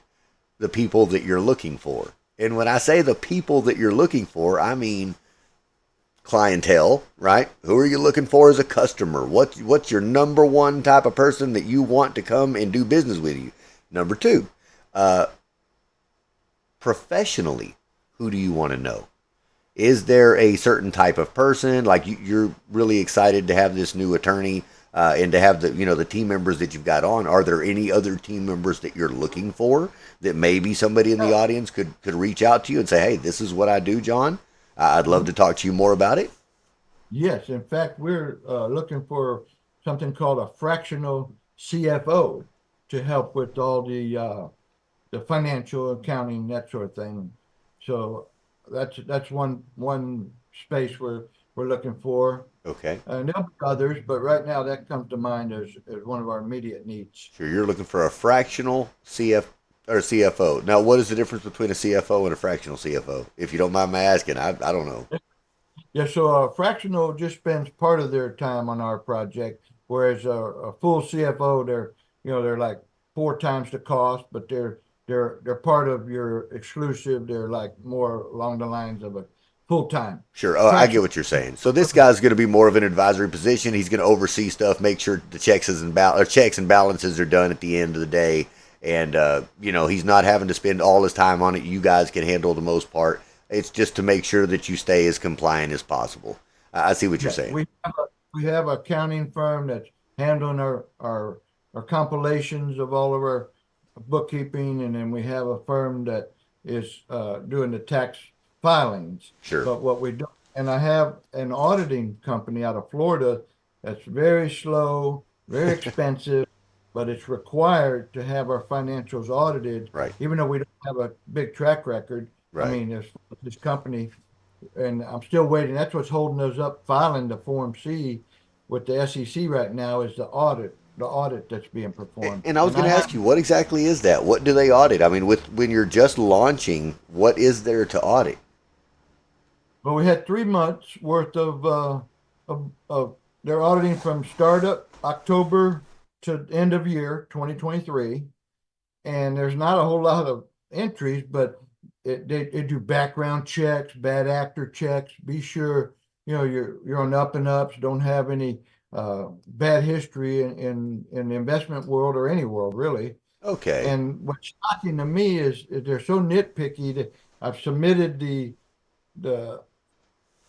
[SPEAKER 2] the people that you're looking for. And when I say the people that you're looking for, I mean clientele, right? Who are you looking for as a customer? What's your number one type of person that you want to come and do business with you? Number two, uh, professionally, who do you want to know? Is there a certain type of person like you're really excited to have this new attorney and to have the team members that you've got on? Are there any other team members that you're looking for that maybe somebody in the audience could reach out to you and say, hey, this is what I do, John. I'd love to talk to you more about it.
[SPEAKER 1] Yes, in fact, we're looking for something called a fractional CFO to help with all the financial accounting, that sort of thing. So that's one space we're looking for.
[SPEAKER 2] Okay.
[SPEAKER 1] And there'll be others, but right now that comes to mind as one of our immediate needs.
[SPEAKER 2] Sure. You're looking for a fractional CF or CFO. Now, what is the difference between a CFO and a fractional CFO? If you don't mind my asking, I don't know.
[SPEAKER 1] Yeah, so a fractional just spends part of their time on our project, whereas a full CFO, they're like four times the cost, but they're part of your exclusive. They're like more along the lines of a full time.
[SPEAKER 2] Sure. Oh, I get
[SPEAKER 1] Fractional.
[SPEAKER 2] what you're saying. So this guy's going to be more of an advisory position. He's going to oversee stuff, make sure the checks and balances are done at the end of the day, and he's not having to spend all his time on it. You guys can handle the most part. It's just to make sure that you stay as compliant as possible. I see what you're
[SPEAKER 1] Yeah,
[SPEAKER 2] saying.
[SPEAKER 1] we have a accounting firm that's handling our compilations of all of our bookkeeping, and then we have a firm that is doing the tax filings.
[SPEAKER 2] Sure.
[SPEAKER 1] But what we do, and I have an auditing company out of Florida that's very slow, very expensive, but it's required to have our financials audited,
[SPEAKER 2] Right.
[SPEAKER 1] even though we don't have a big track record. I
[SPEAKER 2] Right.
[SPEAKER 1] mean, there's this company and I'm still waiting. That's what's holding us up filing the Form C with the SEC right now is the audit that's being performed.
[SPEAKER 2] And I was
[SPEAKER 1] And
[SPEAKER 2] going
[SPEAKER 1] I
[SPEAKER 2] to
[SPEAKER 1] have,
[SPEAKER 2] ask you, what exactly is that? What do they audit? I mean, with when you're just launching, what is there to audit?
[SPEAKER 1] but we had 3 months worth of they're auditing from startup October to end of year 2023, and there's not a whole lot of entries, but they do background checks, bad actor checks. Be sure you're on the up and ups. Don't have any bad history in the investment world or any world really.
[SPEAKER 2] Okay.
[SPEAKER 1] And what's shocking to me is they're so nitpicky that I've submitted the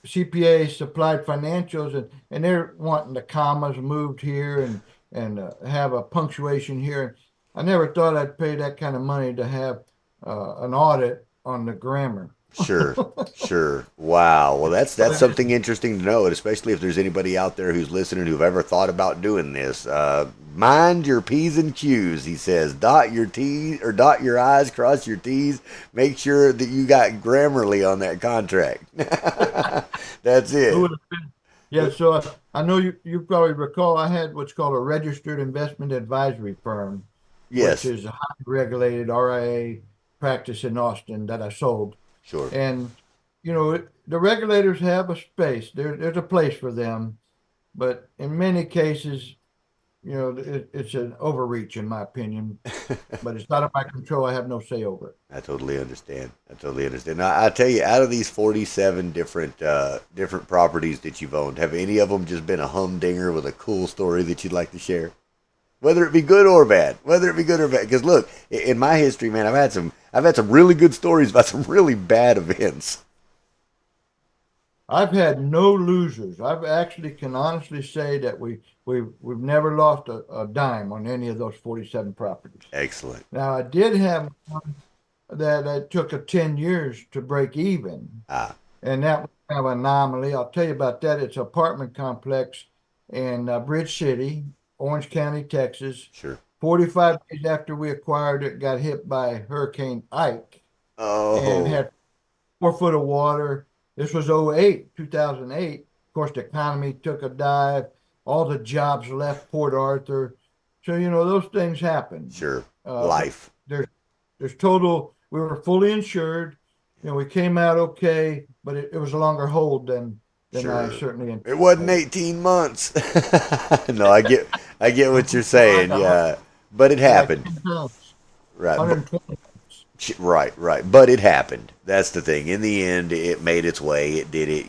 [SPEAKER 1] CPA supplied financials and they're wanting the commas moved here and have a punctuation here. I never thought I'd pay that kind of money to have an audit on the grammar.
[SPEAKER 2] Sure, sure. Wow. Well, that's
[SPEAKER 1] But
[SPEAKER 2] something interesting to know, and especially if there's anybody out there who's listening who've ever thought about doing this. Mind your P's and Q's, he says. Dot your T's or dot your I's, cross your T's. Make sure that you got Grammarly on that contract. That's
[SPEAKER 1] who
[SPEAKER 2] it.
[SPEAKER 1] would have been? Yeah, so I know you probably recall I had what's called a registered investment advisory firm, which
[SPEAKER 2] Yes,
[SPEAKER 1] is a highly regulated RIA practice in Austin that I sold.
[SPEAKER 2] sure.
[SPEAKER 1] And the regulators have a space. There's a place for them, but in many cases, it's an overreach in my opinion. But it's not in my control. I have no say over it.
[SPEAKER 2] I totally understand. I totally understand. Now, I tell you, out of these 47 different properties that you've owned, have any of them just been a humdinger with a cool story that you'd like to share? Whether it be good or bad, whether it be good or bad. Because look, in my history, man, I've had some really good stories about some really bad events.
[SPEAKER 1] I've had no losers. I've actually can honestly say that we've never lost a dime on any of those 47 properties.
[SPEAKER 2] Excellent.
[SPEAKER 1] Now I did have one that it took 10 years to break even.
[SPEAKER 2] Ah,
[SPEAKER 1] And that was kind of an anomaly. I'll tell you about that. It's an apartment complex in Bridge City, Orange County, Texas.
[SPEAKER 2] sure.
[SPEAKER 1] 45 days after we acquired it, got hit by Hurricane Ike and
[SPEAKER 2] Oh,
[SPEAKER 1] had 4 foot of water. This was 2008. Of course, the economy took a dive. All the jobs left Port Arthur. So, those things happen.
[SPEAKER 2] sure.
[SPEAKER 1] But
[SPEAKER 2] Life.
[SPEAKER 1] there's we were fully insured. We came out okay, but it was a longer hold than I
[SPEAKER 2] Sure.
[SPEAKER 1] certainly
[SPEAKER 2] It wasn't
[SPEAKER 1] anticipated.
[SPEAKER 2] 18 months. No, I get what you're
[SPEAKER 1] Like
[SPEAKER 2] saying. Yeah, but it
[SPEAKER 1] like
[SPEAKER 2] happened.
[SPEAKER 1] 10 pounds,
[SPEAKER 2] Right.
[SPEAKER 1] 120.
[SPEAKER 2] Right, right. But it happened. That's the thing. In the end, it made its way. It did it.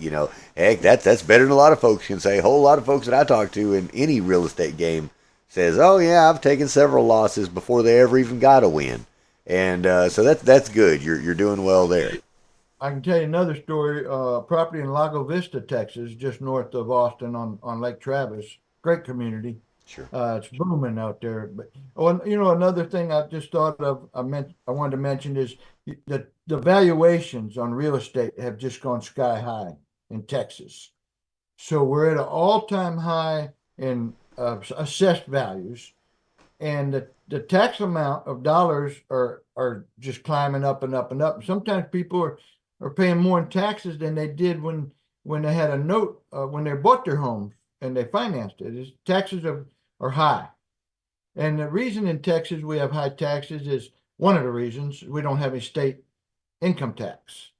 [SPEAKER 2] Heck, that's better than a lot of folks can say. A whole lot of folks that I talk to in any real estate game says, "Oh yeah, I've taken several losses before they ever even got a win," and so that's good. You're doing well there.
[SPEAKER 1] I can tell you another story. Property in Lago Vista, Texas, just north of Austin on Lake Travis. Great community.
[SPEAKER 2] Sure.
[SPEAKER 1] It's booming out there. But another thing I just thought of, I wanted to mention is the valuations on real estate have just gone sky high in Texas. So we're at an all-time high in assessed values, and the tax amount of dollars are just climbing up and up and up. Sometimes people are are paying more in taxes than they did when they had a note when they bought their homes and they financed it. Taxes are high. And the reason in Texas we have high taxes is one of the reasons we don't have a state income tax.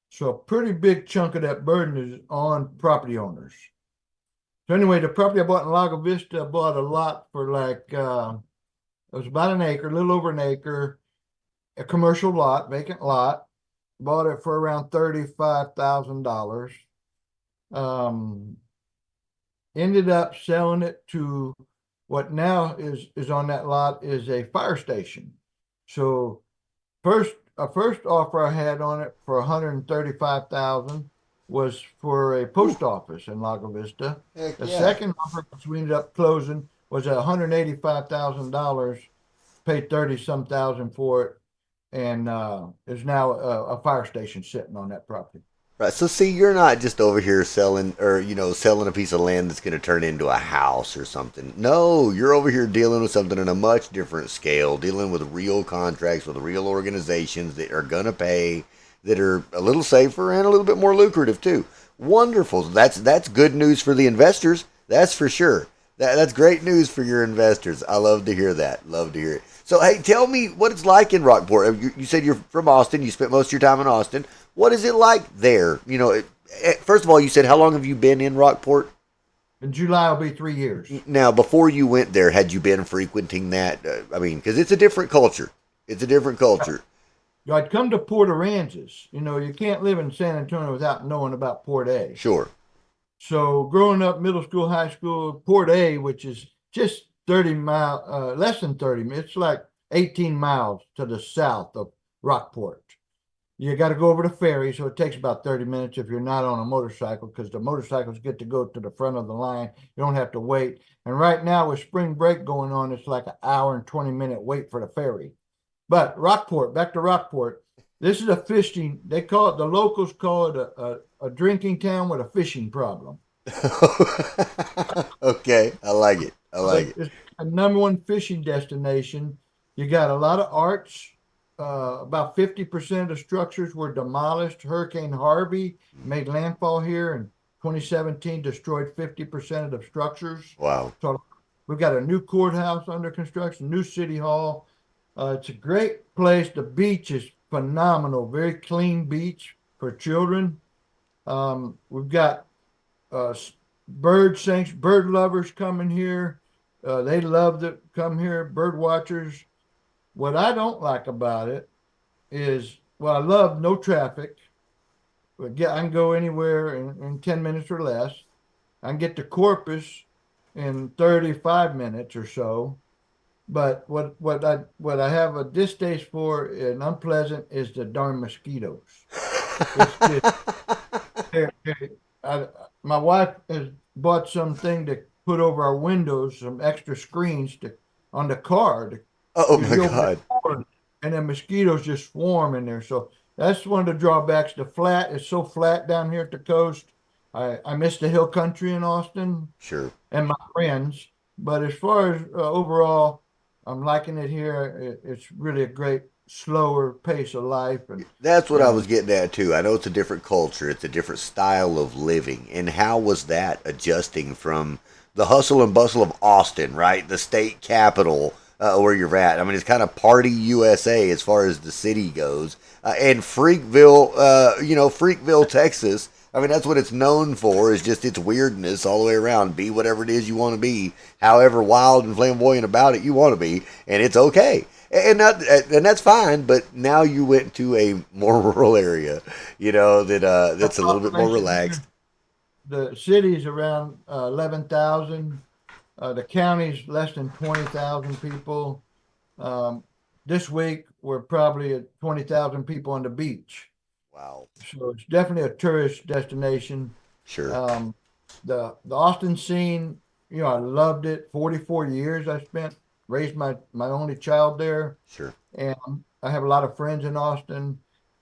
[SPEAKER 1] So a pretty big chunk of that burden is on property owners. So anyway, the property I bought in Lago Vista, I bought a lot for it was about an acre, a little over an acre, a commercial lot, vacant lot. Bought it for around $35,000. Um, Ended up selling it to what now is on that lot is a fire station. So first offer I had on it for 135,000 was for a
[SPEAKER 2] Ooh,
[SPEAKER 1] post office in Lago Vista.
[SPEAKER 2] heck
[SPEAKER 1] The
[SPEAKER 2] yeah.
[SPEAKER 1] second offer, which we ended up closing, was $185,000, paid 30 some thousand for it, and is now a fire station sitting on that property.
[SPEAKER 2] Right. So see, you're not just over here selling or selling a piece of land that's going to turn into a house or something. No, you're over here dealing with something on a much different scale, dealing with real contracts with real organizations that are going to pay, that are a little safer and a little bit more lucrative too. Wonderful. That's good news for the investors. That's for sure. That's great news for your investors. I love to hear that. Love to hear it. So, hey, tell me what it's like in Rockport. You said you're from Austin. You spent most of your time in Austin. What is it like there? First of all, you said how long have you been in Rockport?
[SPEAKER 1] In July will be 3 years.
[SPEAKER 2] Now, before you went there, had you been frequenting that? I mean, because it's a different culture. It's a different culture.
[SPEAKER 1] I'd come to Port Aransas. You can't live in San Antonio without knowing about Port A.
[SPEAKER 2] Sure.
[SPEAKER 1] So growing up, middle school, high school, Port A, which is just less than 30 minutes, it's like 18 miles to the south of Rockport. You got to go over the ferry, so it takes about 30 minutes if you're not on a motorcycle, because the motorcycles get to go to the front of the line. You don't have to wait. And right now, with spring break going on, it's like an hour and 20-minute wait for the ferry. But Rockport, back to Rockport, this is a fishing, the locals call it a drinking town with a fishing problem.
[SPEAKER 2] Okay, I like it. I like it.
[SPEAKER 1] It's a number one fishing destination. You got a lot of arts. About 50% of the structures were demolished. Hurricane Harvey made landfall here in 2017, destroyed 50% of the structures.
[SPEAKER 2] Wow.
[SPEAKER 1] So we've got a new courthouse under construction, new city hall. It's a great place. The beach is phenomenal, very clean beach for children. We've got uh, bird lovers coming here. They love to come here, bird watchers. What I don't like about it is, well, I love no traffic. But yeah, I can go anywhere in 10 minutes or less. I can get to Corpus in 35 minutes or so. But what I have a distaste for and unpleasant is the darn mosquitoes. It's just they're- I, my wife has bought something to put over our windows, some extra screens to on the car.
[SPEAKER 2] Oh my
[SPEAKER 1] You open the
[SPEAKER 2] God.
[SPEAKER 1] door and the mosquitoes just swarm in there. So that's one of the drawbacks. The flat is so flat down here at the coast. I miss the hill country in Austin
[SPEAKER 2] Sure.
[SPEAKER 1] and my friends. But as far as overall, I'm liking it here. It's really a great slower pace of life,
[SPEAKER 2] That's what I was
[SPEAKER 1] and
[SPEAKER 2] getting at too. I know it's a different culture, it's a different style of living. And how was that adjusting from the hustle and bustle of Austin, right? The state capital where you're at. I mean, it's kind of party USA as far as the city goes. And Freakville, Texas. I mean, that's what it's known for, is just its weirdness all the way around. Be whatever it is you want to be, however wild and flamboyant about it you want to be, and it's okay. And that's fine. But now you went to a more rural area,
[SPEAKER 1] the
[SPEAKER 2] that's a little bit more
[SPEAKER 1] population
[SPEAKER 2] relaxed.
[SPEAKER 1] here, the city's around 11,000. The county's less than 20,000 people. Um, this week we're probably at 20,000 people on the beach,
[SPEAKER 2] Wow.
[SPEAKER 1] so it's definitely a tourist destination.
[SPEAKER 2] Sure.
[SPEAKER 1] Um, the Austin scene, I loved it. 44 years I spent, raised my only child there,
[SPEAKER 2] Sure.
[SPEAKER 1] and I have a lot of friends in Austin.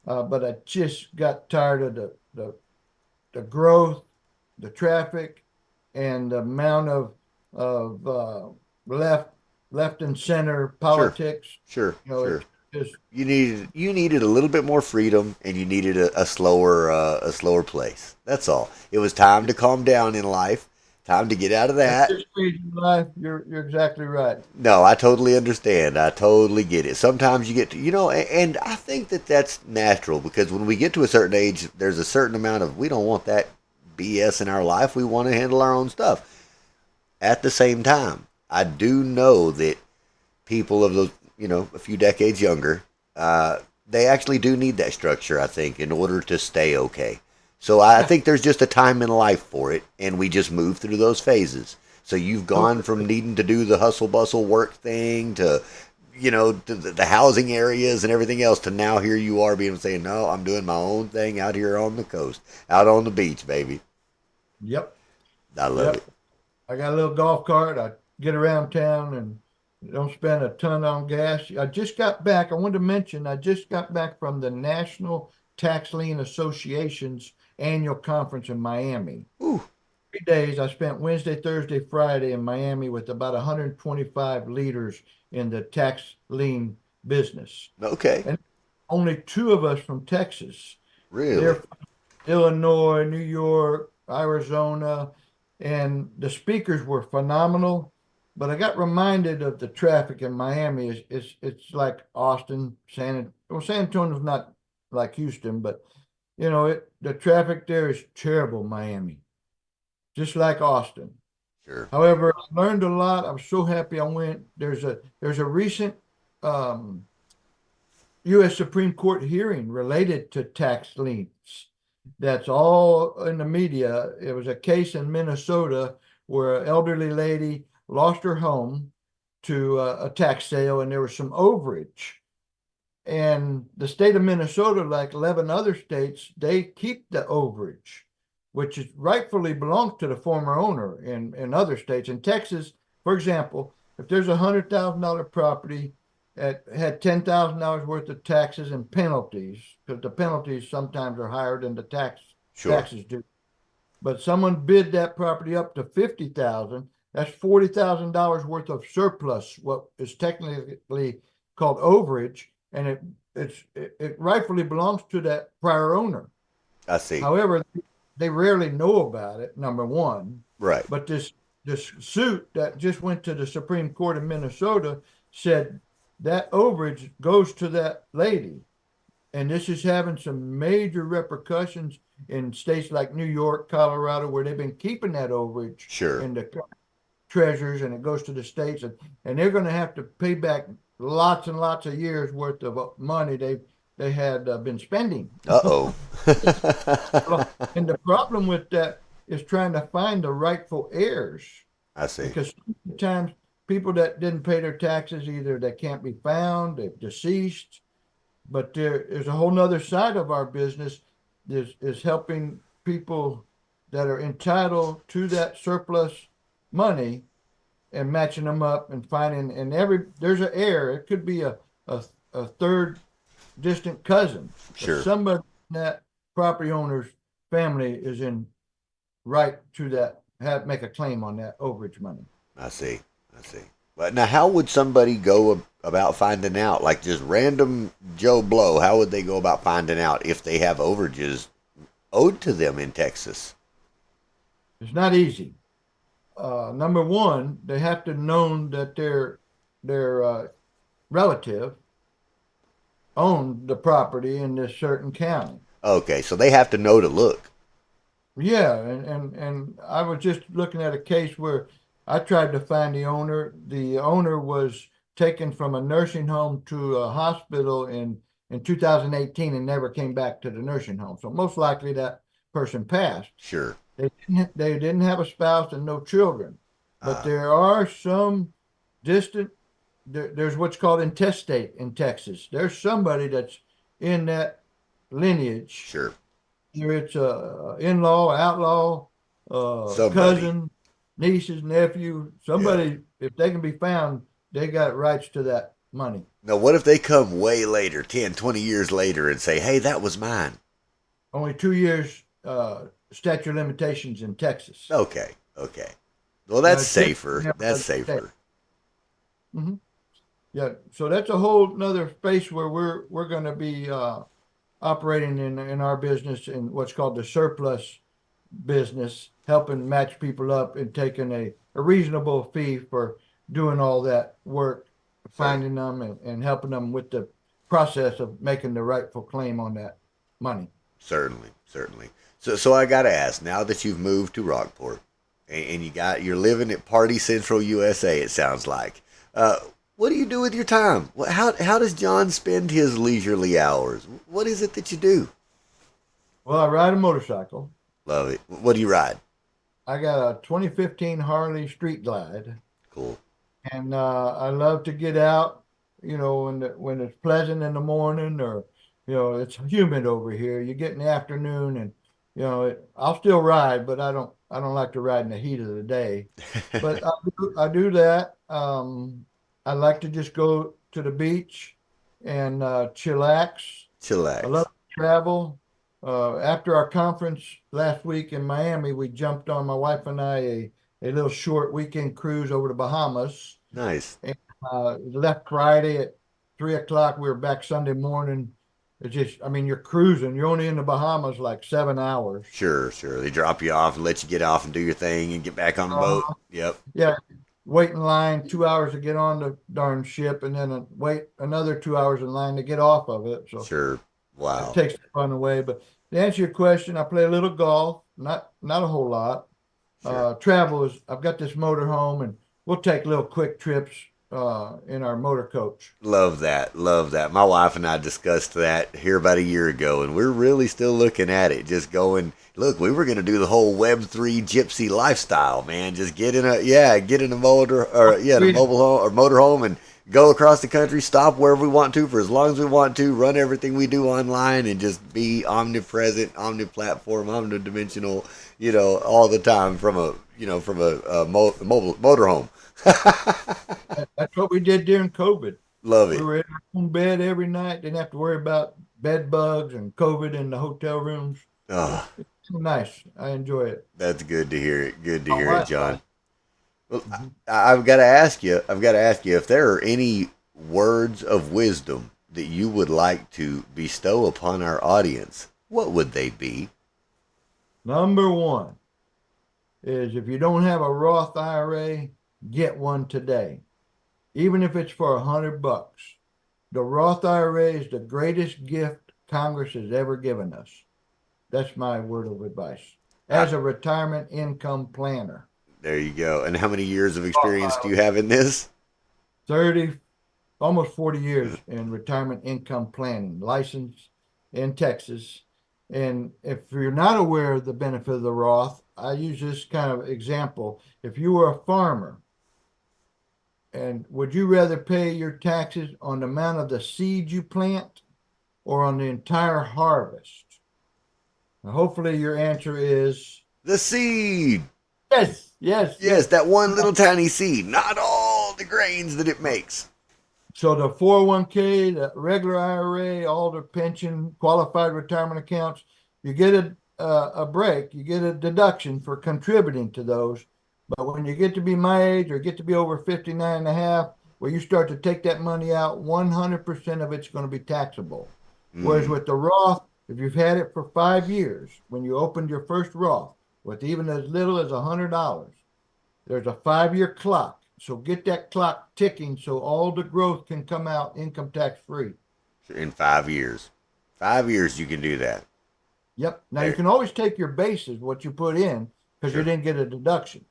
[SPEAKER 1] But I just got tired of the growth, the traffic, and the amount of left and center
[SPEAKER 2] Sure.
[SPEAKER 1] politics.
[SPEAKER 2] Sure.
[SPEAKER 1] You know,
[SPEAKER 2] Sure.
[SPEAKER 1] Just
[SPEAKER 2] you needed a little bit more freedom, and you needed a slower place. That's all. It was time to calm down in life. Time to get out of
[SPEAKER 1] at
[SPEAKER 2] that.
[SPEAKER 1] this stage in life, you're exactly right.
[SPEAKER 2] No, I totally understand. I totally get it. Sometimes you get to, and I think that that's natural because when we get to a certain age, there's a certain amount of we don't want that BS in our life. We want to handle our own stuff. At the same time, I do know that people of those, a few decades younger, they actually do need that structure, I think, in order to stay okay. So I
[SPEAKER 1] Yeah,
[SPEAKER 2] think there's just a time in life for it, and we just move through those phases. So you've gone from
[SPEAKER 1] totally.
[SPEAKER 2] needing to do the hustle bustle work thing to, to the housing areas and everything else to now here you are being saying, no, I'm doing my own thing out here on the coast, out on the beach, baby.
[SPEAKER 1] Yep.
[SPEAKER 2] I love it.
[SPEAKER 1] Yep. I got a little golf cart. I get around town and don't spend a ton on gas. I just got back. I wanted to mention I just got back from the National Tax Lien Association's annual conference in Miami.
[SPEAKER 2] Ooh,
[SPEAKER 1] 3 days. I spent Wednesday, Thursday, Friday in Miami with about 125 leaders in the tax lien business.
[SPEAKER 2] okay,
[SPEAKER 1] And only two of us from Texas.
[SPEAKER 2] really,
[SPEAKER 1] They're Illinois, New York, Arizona, and the speakers were phenomenal. But I got reminded of the traffic in Miami. It's like Austin, San Antonio's not like Houston, but the traffic there is terrible, Miami, just like Austin.
[SPEAKER 2] sure,
[SPEAKER 1] However, I learned a lot. I was so happy I went. There's a recent um, U.S. Supreme Court hearing related to tax liens. That's all in the media. It was a case in Minnesota where an elderly lady lost her home to a tax sale, and there was some overage. And the state of Minnesota, like 11 other states, they keep the overage, which is rightfully belongs to the former owner in other states. In Texas, for example, if there's $100,000 property that had $10,000 worth of taxes and penalties, because the penalties sometimes are higher than the
[SPEAKER 2] sure.
[SPEAKER 1] taxes do. But someone bid that property up to 50,000, that's $40,000 worth of surplus, what is technically called overage, and it rightfully belongs to that prior owner.
[SPEAKER 2] I see.
[SPEAKER 1] However, they rarely know about it, number one.
[SPEAKER 2] Right.
[SPEAKER 1] But this suit that just went to the Supreme Court of Minnesota said that overage goes to that lady. And this is having some major repercussions in states like New York, Colorado, where they've been keeping that overage
[SPEAKER 2] Sure.
[SPEAKER 1] in the treasures, and it goes to the states, and they're going to have to pay back lots and lots of years worth of money they had been spending.
[SPEAKER 2] Uh-oh.
[SPEAKER 1] And the problem with that is trying to find the rightful heirs,
[SPEAKER 2] I see.
[SPEAKER 1] because sometimes people that didn't pay their taxes, either they can't be found, they're deceased. But there's a whole nother side of our business is helping people that are entitled to that surplus money and matching them up and finding, and there's an heir. It could be a, a third distant cousin, but
[SPEAKER 2] Sure.
[SPEAKER 1] somebody in that property owner's family is in right to that, have make a claim on that overage money.
[SPEAKER 2] I see. I see. But now, how would somebody go about finding out? Like just random Joe Blow, how would they go about finding out if they have overages owed to them in Texas?
[SPEAKER 1] It's not easy. Number one, they have to know that their relative owned the property in this certain county.
[SPEAKER 2] Okay, so they have to know to look.
[SPEAKER 1] Yeah, and I was just looking at a case where I tried to find the owner. The owner was taken from a nursing home to a hospital in 2018 and never came back to the nursing home. So most likely that person passed.
[SPEAKER 2] Sure.
[SPEAKER 1] They didn't have a spouse and no children, but
[SPEAKER 2] Uh,
[SPEAKER 1] there are some distant. There's what's called intestate in Texas. There's somebody that's in that lineage,
[SPEAKER 2] sure.
[SPEAKER 1] either it's a in-law, outlaw,
[SPEAKER 2] Somebody.
[SPEAKER 1] cousin, nieces, nephew,
[SPEAKER 2] Yeah.
[SPEAKER 1] somebody. If they can be found, they got rights to that money.
[SPEAKER 2] Now, what if they come way later, 10, 20 years later, and say, hey, that was mine?
[SPEAKER 1] Only 2 years statute of limitations in Texas.
[SPEAKER 2] Okay. Okay. Well, that's
[SPEAKER 1] Typically
[SPEAKER 2] safer.
[SPEAKER 1] never
[SPEAKER 2] That's
[SPEAKER 1] does stay.
[SPEAKER 2] safer.
[SPEAKER 1] Mhm. Yeah, so that's a whole nother space where we're going to be operating in our business in what's called the surplus business, helping match people up and taking a reasonable fee for doing all that work,
[SPEAKER 2] Certainly.
[SPEAKER 1] finding them and helping them with the process of making the rightful claim on that money.
[SPEAKER 2] Certainly, certainly. So I got to ask. Now that you've moved to Rockport, and you're living at Party Central, USA, it sounds like. Uh, what do you do with your time? How does John spend his leisurely hours? What is it that you do?
[SPEAKER 1] Well, I ride a motorcycle.
[SPEAKER 2] Love it. What do you ride?
[SPEAKER 1] I got a 2015 Harley Street Glide.
[SPEAKER 2] Cool.
[SPEAKER 1] And I love to get out, when it's pleasant in the morning, or it's humid over here. You get in the afternoon, and I'll still ride, but I don't like to ride in the heat of the day. But I do that. I like to just go to the beach and chillax. I love
[SPEAKER 2] Chillax.
[SPEAKER 1] to travel. After our conference last week in Miami, we jumped on, my wife and I, a little short weekend cruise over the Bahamas.
[SPEAKER 2] Nice.
[SPEAKER 1] And left Friday at 3 o'clock. We were back Sunday morning. It's just, I mean, you're cruising. You're only in the Bahamas like 7 hours.
[SPEAKER 2] Sure, sure. They drop you off and let you get off and do your thing and get back on the boat.
[SPEAKER 1] Uh,
[SPEAKER 2] Yep.
[SPEAKER 1] yeah, wait in line 2 hours to get on the darn ship, and then wait another 2 hours in line to get off of it. So
[SPEAKER 2] Sure.
[SPEAKER 1] it
[SPEAKER 2] Wow.
[SPEAKER 1] takes the fun away. But to answer your question, I play a little golf, not a whole lot.
[SPEAKER 2] Sure.
[SPEAKER 1] Travel is, I've got this motor home, and we'll take little quick trips in our motor coach.
[SPEAKER 2] Love that. Love that. My wife and I discussed that here about a year ago, and we're really still looking at it. Just going, look, we were going to do the whole Web3 gypsy lifestyle, man. Just get in a motor, or yeah, in a
[SPEAKER 1] We,
[SPEAKER 2] mobile home or motor home, and go across the country, stop wherever we want to for as long as we want to, run everything we do online, and just be omnipresent, omniplatform, omnidimensional, all the time from a mobile motorhome.
[SPEAKER 1] that's what we did during COVID.
[SPEAKER 2] Love
[SPEAKER 1] We
[SPEAKER 2] it.
[SPEAKER 1] were in our own bed every night. Didn't have to worry about bed bugs and COVID in the hotel rooms.
[SPEAKER 2] Oh,
[SPEAKER 1] It's nice. I enjoy it.
[SPEAKER 2] that's good to hear it. Good to
[SPEAKER 1] My
[SPEAKER 2] hear it,
[SPEAKER 1] wife
[SPEAKER 2] John.
[SPEAKER 1] does.
[SPEAKER 2] Well,
[SPEAKER 1] Mhm.
[SPEAKER 2] I've got to ask you. I've got to ask you if there are any words of wisdom that you would like to bestow upon our audience. What would they be?
[SPEAKER 1] Number one is, if you don't have a Roth IRA, get one today, even if it's for $100. The Roth IRA is the greatest gift Congress has ever given us. That's my word of advice
[SPEAKER 2] I,
[SPEAKER 1] as a retirement income planner.
[SPEAKER 2] there you go. And how many years of experience do you have in this?
[SPEAKER 1] 30, almost 40 years in retirement income planning, licensed in Texas. And if you're not aware of the benefit of the Roth, I use this kind of example. If you were a farmer, and would you rather pay your taxes on the amount of the seed you plant or on the entire harvest? Now, hopefully your answer is
[SPEAKER 2] The seed.
[SPEAKER 1] yes, yes,
[SPEAKER 2] Yes,
[SPEAKER 1] yes.
[SPEAKER 2] that one little tiny seed, not all the grains that it makes.
[SPEAKER 1] So the 401k, the regular IRA, all the pension, qualified retirement accounts, you get a break, you get a deduction for contributing to those. But when you get to be my age or get to be over 59 and a half, where you start to take that money out, 100% of it's going to be taxable. Whereas
[SPEAKER 2] Mm,
[SPEAKER 1] with the Roth, if you've had it for 5 years, when you opened your first Roth with even as little as $100, there's a 5 year clock. So get that clock ticking so all the growth can come out income tax free.
[SPEAKER 2] in 5 years. 5 years you can do that.
[SPEAKER 1] Yep. Now you
[SPEAKER 2] There.
[SPEAKER 1] can always take your basis, what you put in, because you
[SPEAKER 2] Sure.
[SPEAKER 1] didn't get a deduction.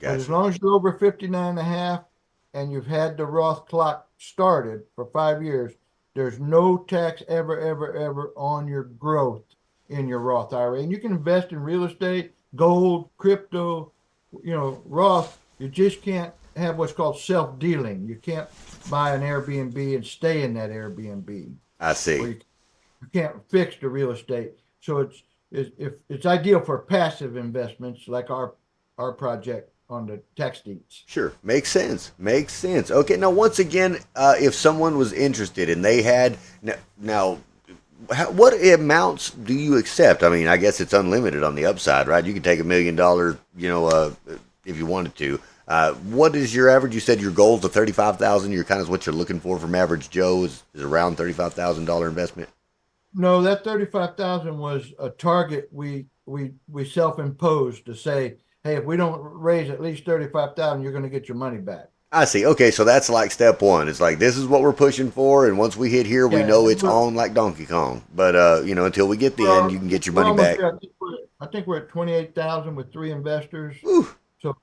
[SPEAKER 1] But as
[SPEAKER 2] Gotcha.
[SPEAKER 1] long as you're over 59 and a half and you've had the Roth clock started for 5 years, there's no tax ever, ever, ever on your growth in your Roth IRA. And you can invest in real estate, gold, crypto, Roth. You just can't have what's called self-dealing. You can't buy an Airbnb and stay in that Airbnb,
[SPEAKER 2] I
[SPEAKER 1] or
[SPEAKER 2] see.
[SPEAKER 1] you can't fix the real estate. So it's ideal for passive investments like our project on the tax deeds.
[SPEAKER 2] Sure. Makes sense. Makes sense. Okay. Now, once again, if someone was interested and they had now, what amounts do you accept? I mean, I guess it's unlimited on the upside, right? You can take $1 million, if you wanted to. What is your average? You said your goal is to 35,000. You're kind of what you're looking for from average Joe is around $35,000 investment.
[SPEAKER 1] No, that 35,000 was a target we self-imposed to say, hey, if we don't raise at least 35,000, you're going to get your money back.
[SPEAKER 2] I see. Okay, so that's like step one. It's like this is what we're pushing for, and once we hit here, we
[SPEAKER 1] Yeah,
[SPEAKER 2] know
[SPEAKER 1] and
[SPEAKER 2] it's on like Donkey Kong. But until we get the end, you can get your
[SPEAKER 1] we're
[SPEAKER 2] money
[SPEAKER 1] almost
[SPEAKER 2] back.
[SPEAKER 1] there. I think we're at 28,000 with three investors.
[SPEAKER 2] Whew,
[SPEAKER 1] So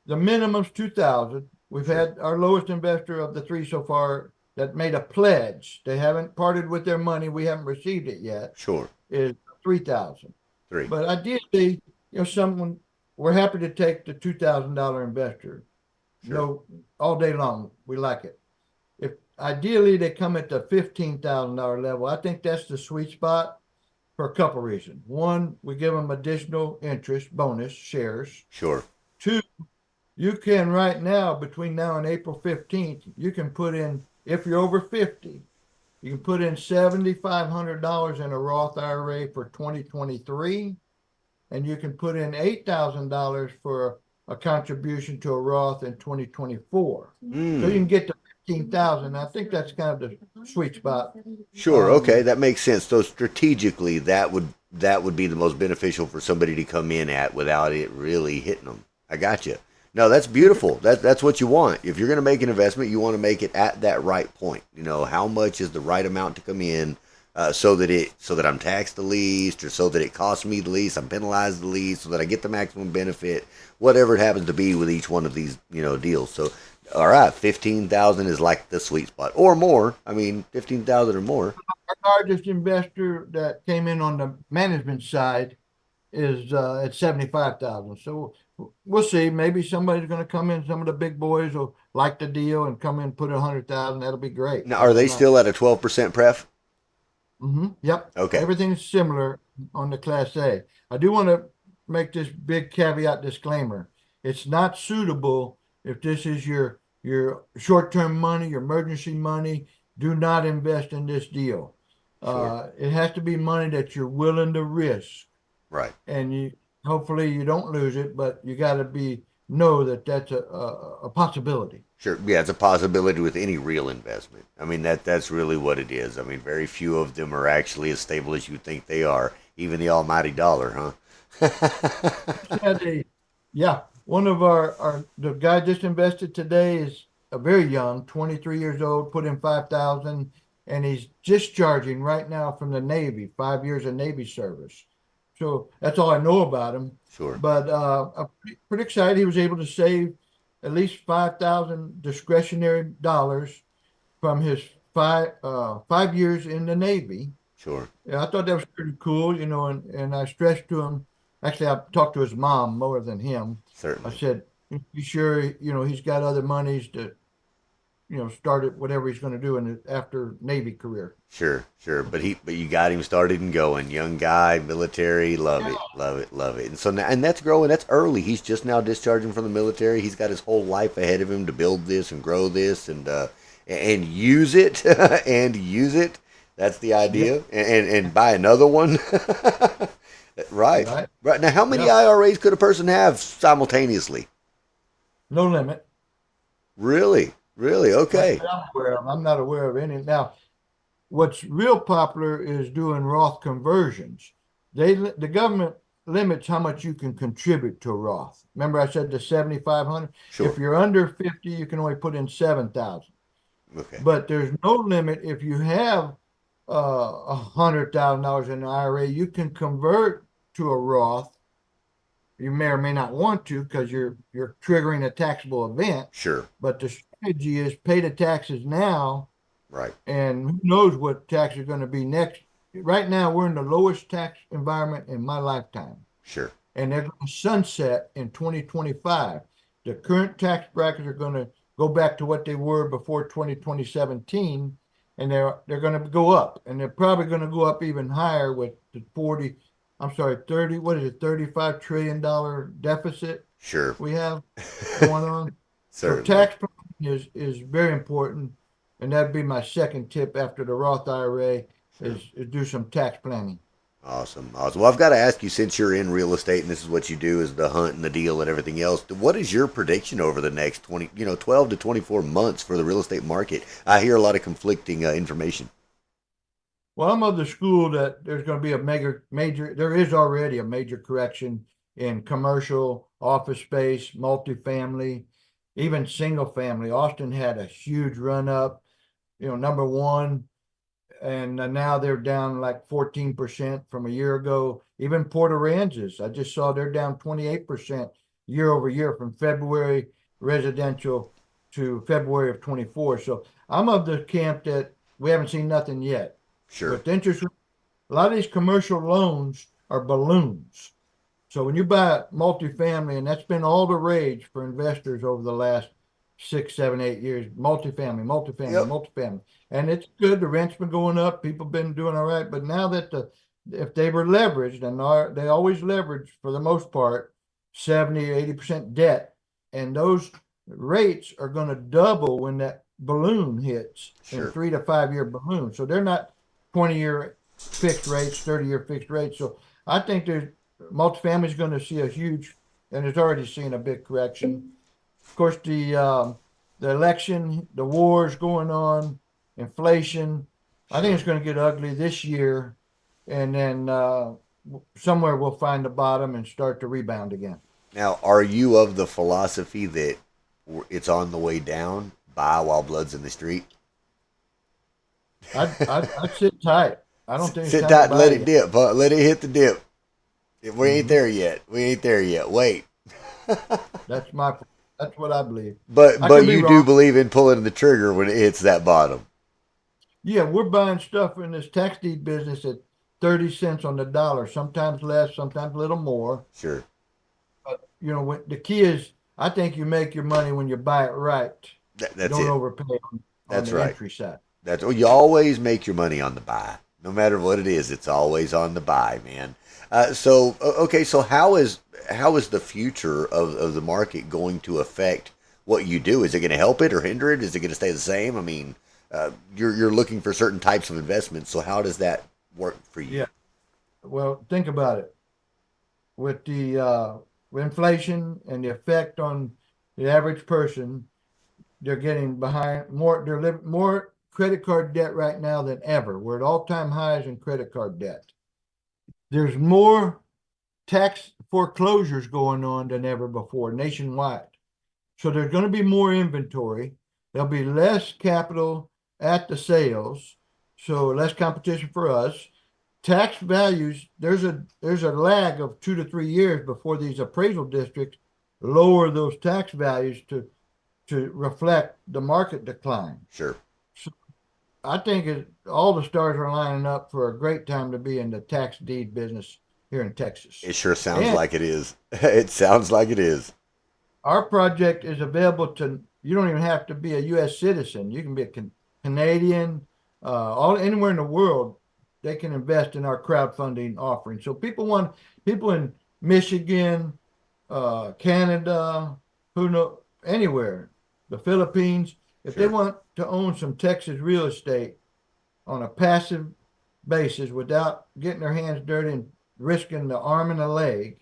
[SPEAKER 1] the minimum's 2,000. We've
[SPEAKER 2] sure,
[SPEAKER 1] had our lowest investor of the three so far that made a pledge. They haven't parted with their money. We haven't received it yet.
[SPEAKER 2] sure,
[SPEAKER 1] Is 3,000.
[SPEAKER 2] three,
[SPEAKER 1] But ideally, someone we're happy to take the $2,000 investor.
[SPEAKER 2] sure,
[SPEAKER 1] No, all day long. We like it. If ideally they come at the $15,000 level, I think that's the sweet spot for a couple reasons. One, we give them additional interest, bonus shares.
[SPEAKER 2] sure,
[SPEAKER 1] Two, you can right now, between now and April 15th, you can put in, if you're over 50, you can put in $7,500 in a Roth IRA for 2023, and you can put in $8,000 for a contribution to a Roth in 2024. So you
[SPEAKER 2] mm,
[SPEAKER 1] can get to 15,000. I think that's kind of the sweet spot.
[SPEAKER 2] sure. Okay,
[SPEAKER 1] Um,
[SPEAKER 2] that makes sense. So strategically, that would be the most beneficial for somebody to come in at without it really hitting them. I got you. No, that's beautiful. That's what you want. If you're going to make an investment, you want to make it at that right point. How much is the right amount to come in, so that I'm taxed the least, or so that it costs me the least, I'm penalized the least, so that I get the maximum benefit, whatever it happens to be with each one of these deals. So, all right, 15,000 is like the sweet spot, or more. I mean, 15,000 or more.
[SPEAKER 1] our largest investor that came in on the management side is at 75,000. So we'll see. Maybe somebody's going to come in. Some of the big boys will like the deal and come in and put 100,000. That'll be great.
[SPEAKER 2] Now,
[SPEAKER 1] I
[SPEAKER 2] are
[SPEAKER 1] don't
[SPEAKER 2] they
[SPEAKER 1] know.
[SPEAKER 2] still at a 12% pref?
[SPEAKER 1] Yep.
[SPEAKER 2] Okay,
[SPEAKER 1] Everything's similar on the Class A. I do want to make this big caveat disclaimer. It's not suitable if this is your short-term money, your emergency money. Do not invest in this deal.
[SPEAKER 2] sure,
[SPEAKER 1] It has to be money that you're willing to risk,
[SPEAKER 2] right.
[SPEAKER 1] and you hopefully you don't lose it, but you got to know that that's a possibility.
[SPEAKER 2] Sure. Yeah, it's a possibility with any real investment. I mean that's really what it is. I mean, very few of them are actually as stable as you think they are. Even the almighty dollar, huh?
[SPEAKER 1] Just had yeah, one of the guy just invested today is a very young, 23 years old, put in 5,000, and he's discharging right now from the Navy, 5 years of Navy service. So that's all I know about him.
[SPEAKER 2] Sure.
[SPEAKER 1] But I'm pretty excited he was able to save at least 5,000 discretionary dollars from his 5 years in the Navy.
[SPEAKER 2] Sure.
[SPEAKER 1] Yeah, I thought that was pretty cool, and I stressed to him, actually, I talked to his mom more than him. I
[SPEAKER 2] Certainly.
[SPEAKER 1] said, be sure, he's got other monies to, start it, whatever he's going to do in his after Navy career.
[SPEAKER 2] Sure. Sure. But you got him started and going. Young guy, military, love
[SPEAKER 1] Yeah.
[SPEAKER 2] it, love it, love it. And so now, and that's growing. That's early. He's just now discharging from the military. He's got his whole life ahead of him to build this and grow this and use it and use it. That's the
[SPEAKER 1] Yeah.
[SPEAKER 2] idea. And buy another one. Right.
[SPEAKER 1] Right.
[SPEAKER 2] Right. Now, how many
[SPEAKER 1] Yeah.
[SPEAKER 2] IRAs could a person have simultaneously?
[SPEAKER 1] No limit.
[SPEAKER 2] Really? Really?
[SPEAKER 1] Not
[SPEAKER 2] Okay.
[SPEAKER 1] that I'm aware of. I'm not aware of any. Now, what's real popular is doing Roth conversions. The government limits how much you can contribute to a Roth. Remember, I said the 7,500. If
[SPEAKER 2] Sure.
[SPEAKER 1] you're under 50, you can only put in 7,000.
[SPEAKER 2] Okay.
[SPEAKER 1] But there's no limit if you have $100,000 in an IRA, you can convert to a Roth. You may or may not want to because you're triggering a taxable event.
[SPEAKER 2] Sure.
[SPEAKER 1] But the strategy is pay the taxes now,
[SPEAKER 2] Right.
[SPEAKER 1] and who knows what tax are going to be next. Right now, we're in the lowest tax environment in my lifetime,
[SPEAKER 2] Sure.
[SPEAKER 1] and they're going to sunset in 2025. The current tax brackets are going to go back to what they were before 2017, and they're going to go up, and they're probably going to go up even higher with the 40, I'm sorry, 30, what is it, $35 trillion deficit
[SPEAKER 2] Sure.
[SPEAKER 1] we have going on. So
[SPEAKER 2] Certainly.
[SPEAKER 1] tax planning is very important, and that'd be my second tip after the Roth IRA
[SPEAKER 2] Sure.
[SPEAKER 1] is do some tax planning.
[SPEAKER 2] Awesome, awesome. Well, I've got to ask you, since you're in real estate and this is what you do, is the hunt and the deal and everything else. What is your prediction over the next 12 to 24 months for the real estate market? I hear a lot of conflicting information.
[SPEAKER 1] Well, I'm of the school that there's going to be a there is already a major correction in commercial office space, multifamily, even single family. Austin had a huge run up, number one, and now they're down like 14% from a year ago. Even Port Aransas, I just saw they're down 28% year over year from February residential to February of 24. So I'm of the camp that we haven't seen nothing yet.
[SPEAKER 2] Sure.
[SPEAKER 1] With interest, a lot of these commercial loans are balloons. So when you buy multifamily, and that's been all the rage for investors over the last 6, 7, 8 years,
[SPEAKER 2] Yep.
[SPEAKER 1] multifamily. And it's good. The rent's been going up. People been doing all right. But now that if they were leveraged, and they always leverage for the most part, 70 or 80% debt, and those rates are going to double when that balloon hits in
[SPEAKER 2] Sure.
[SPEAKER 1] 3 to 5 year balloon. So they're not 20-year fixed rates, 30-year fixed rates. So I think multifamily is going to see a huge, and it's already seen a big correction. Of course, the election, the wars going on, inflation. I think
[SPEAKER 2] Sure.
[SPEAKER 1] it's going to get ugly this year, and then somewhere we'll find the bottom and start to rebound again.
[SPEAKER 2] Now, are you of the philosophy that it's on the way down? Buy while blood's in the street.
[SPEAKER 1] I'd sit tight. I don't think it's
[SPEAKER 2] Sit
[SPEAKER 1] time to
[SPEAKER 2] tight and
[SPEAKER 1] buy
[SPEAKER 2] let it
[SPEAKER 1] yet.
[SPEAKER 2] dip. Huh? Let it hit the dip. We ain't
[SPEAKER 1] Hmm.
[SPEAKER 2] there yet. We ain't there yet. Wait.
[SPEAKER 1] That's my. That's what I believe.
[SPEAKER 2] But
[SPEAKER 1] I could be
[SPEAKER 2] you do
[SPEAKER 1] wrong.
[SPEAKER 2] believe in pulling the trigger when it hits that bottom.
[SPEAKER 1] Yeah, we're buying stuff in this tax deed business at 30 cents on the dollar, sometimes less, sometimes a little more.
[SPEAKER 2] Sure.
[SPEAKER 1] But the key is, I think you make your money when you buy it right.
[SPEAKER 2] That's
[SPEAKER 1] Don't
[SPEAKER 2] it.
[SPEAKER 1] overpay on
[SPEAKER 2] That's
[SPEAKER 1] the
[SPEAKER 2] right.
[SPEAKER 1] entry side.
[SPEAKER 2] That's you always make your money on the buy. No matter what it is, it's always on the buy, man. Okay, so how is the future of the market going to affect what you do? Is it going to help it or hinder it? Is it going to stay the same? I mean, you're looking for certain types of investments. So how does that work for you?
[SPEAKER 1] Yeah. Well, think about it. With the with inflation and the effect on the average person, they're getting behind more. They're living more credit card debt right now than ever. We're at all-time highs in credit card debt. There's more tax foreclosures going on than ever before nationwide. So there's going to be more inventory. There'll be less capital at the sales, so less competition for us. Tax values, there's a lag of 2 to 3 years before these appraisal districts lower those tax values to reflect the market decline.
[SPEAKER 2] Sure.
[SPEAKER 1] So I think all the stars are lining up for a great time to be in the tax deed business here in Texas.
[SPEAKER 2] It sure sounds
[SPEAKER 1] And
[SPEAKER 2] like it is. It sounds like it is.
[SPEAKER 1] our project is available to, you don't even have to be a U.S. citizen. You can be a Canadian, anywhere in the world, they can invest in our crowdfunding offering. So people in Michigan, Canada, anywhere, the Philippines, if they
[SPEAKER 2] Sure.
[SPEAKER 1] want to own some Texas real estate on a passive basis without getting their hands dirty and risking the arm and a leg,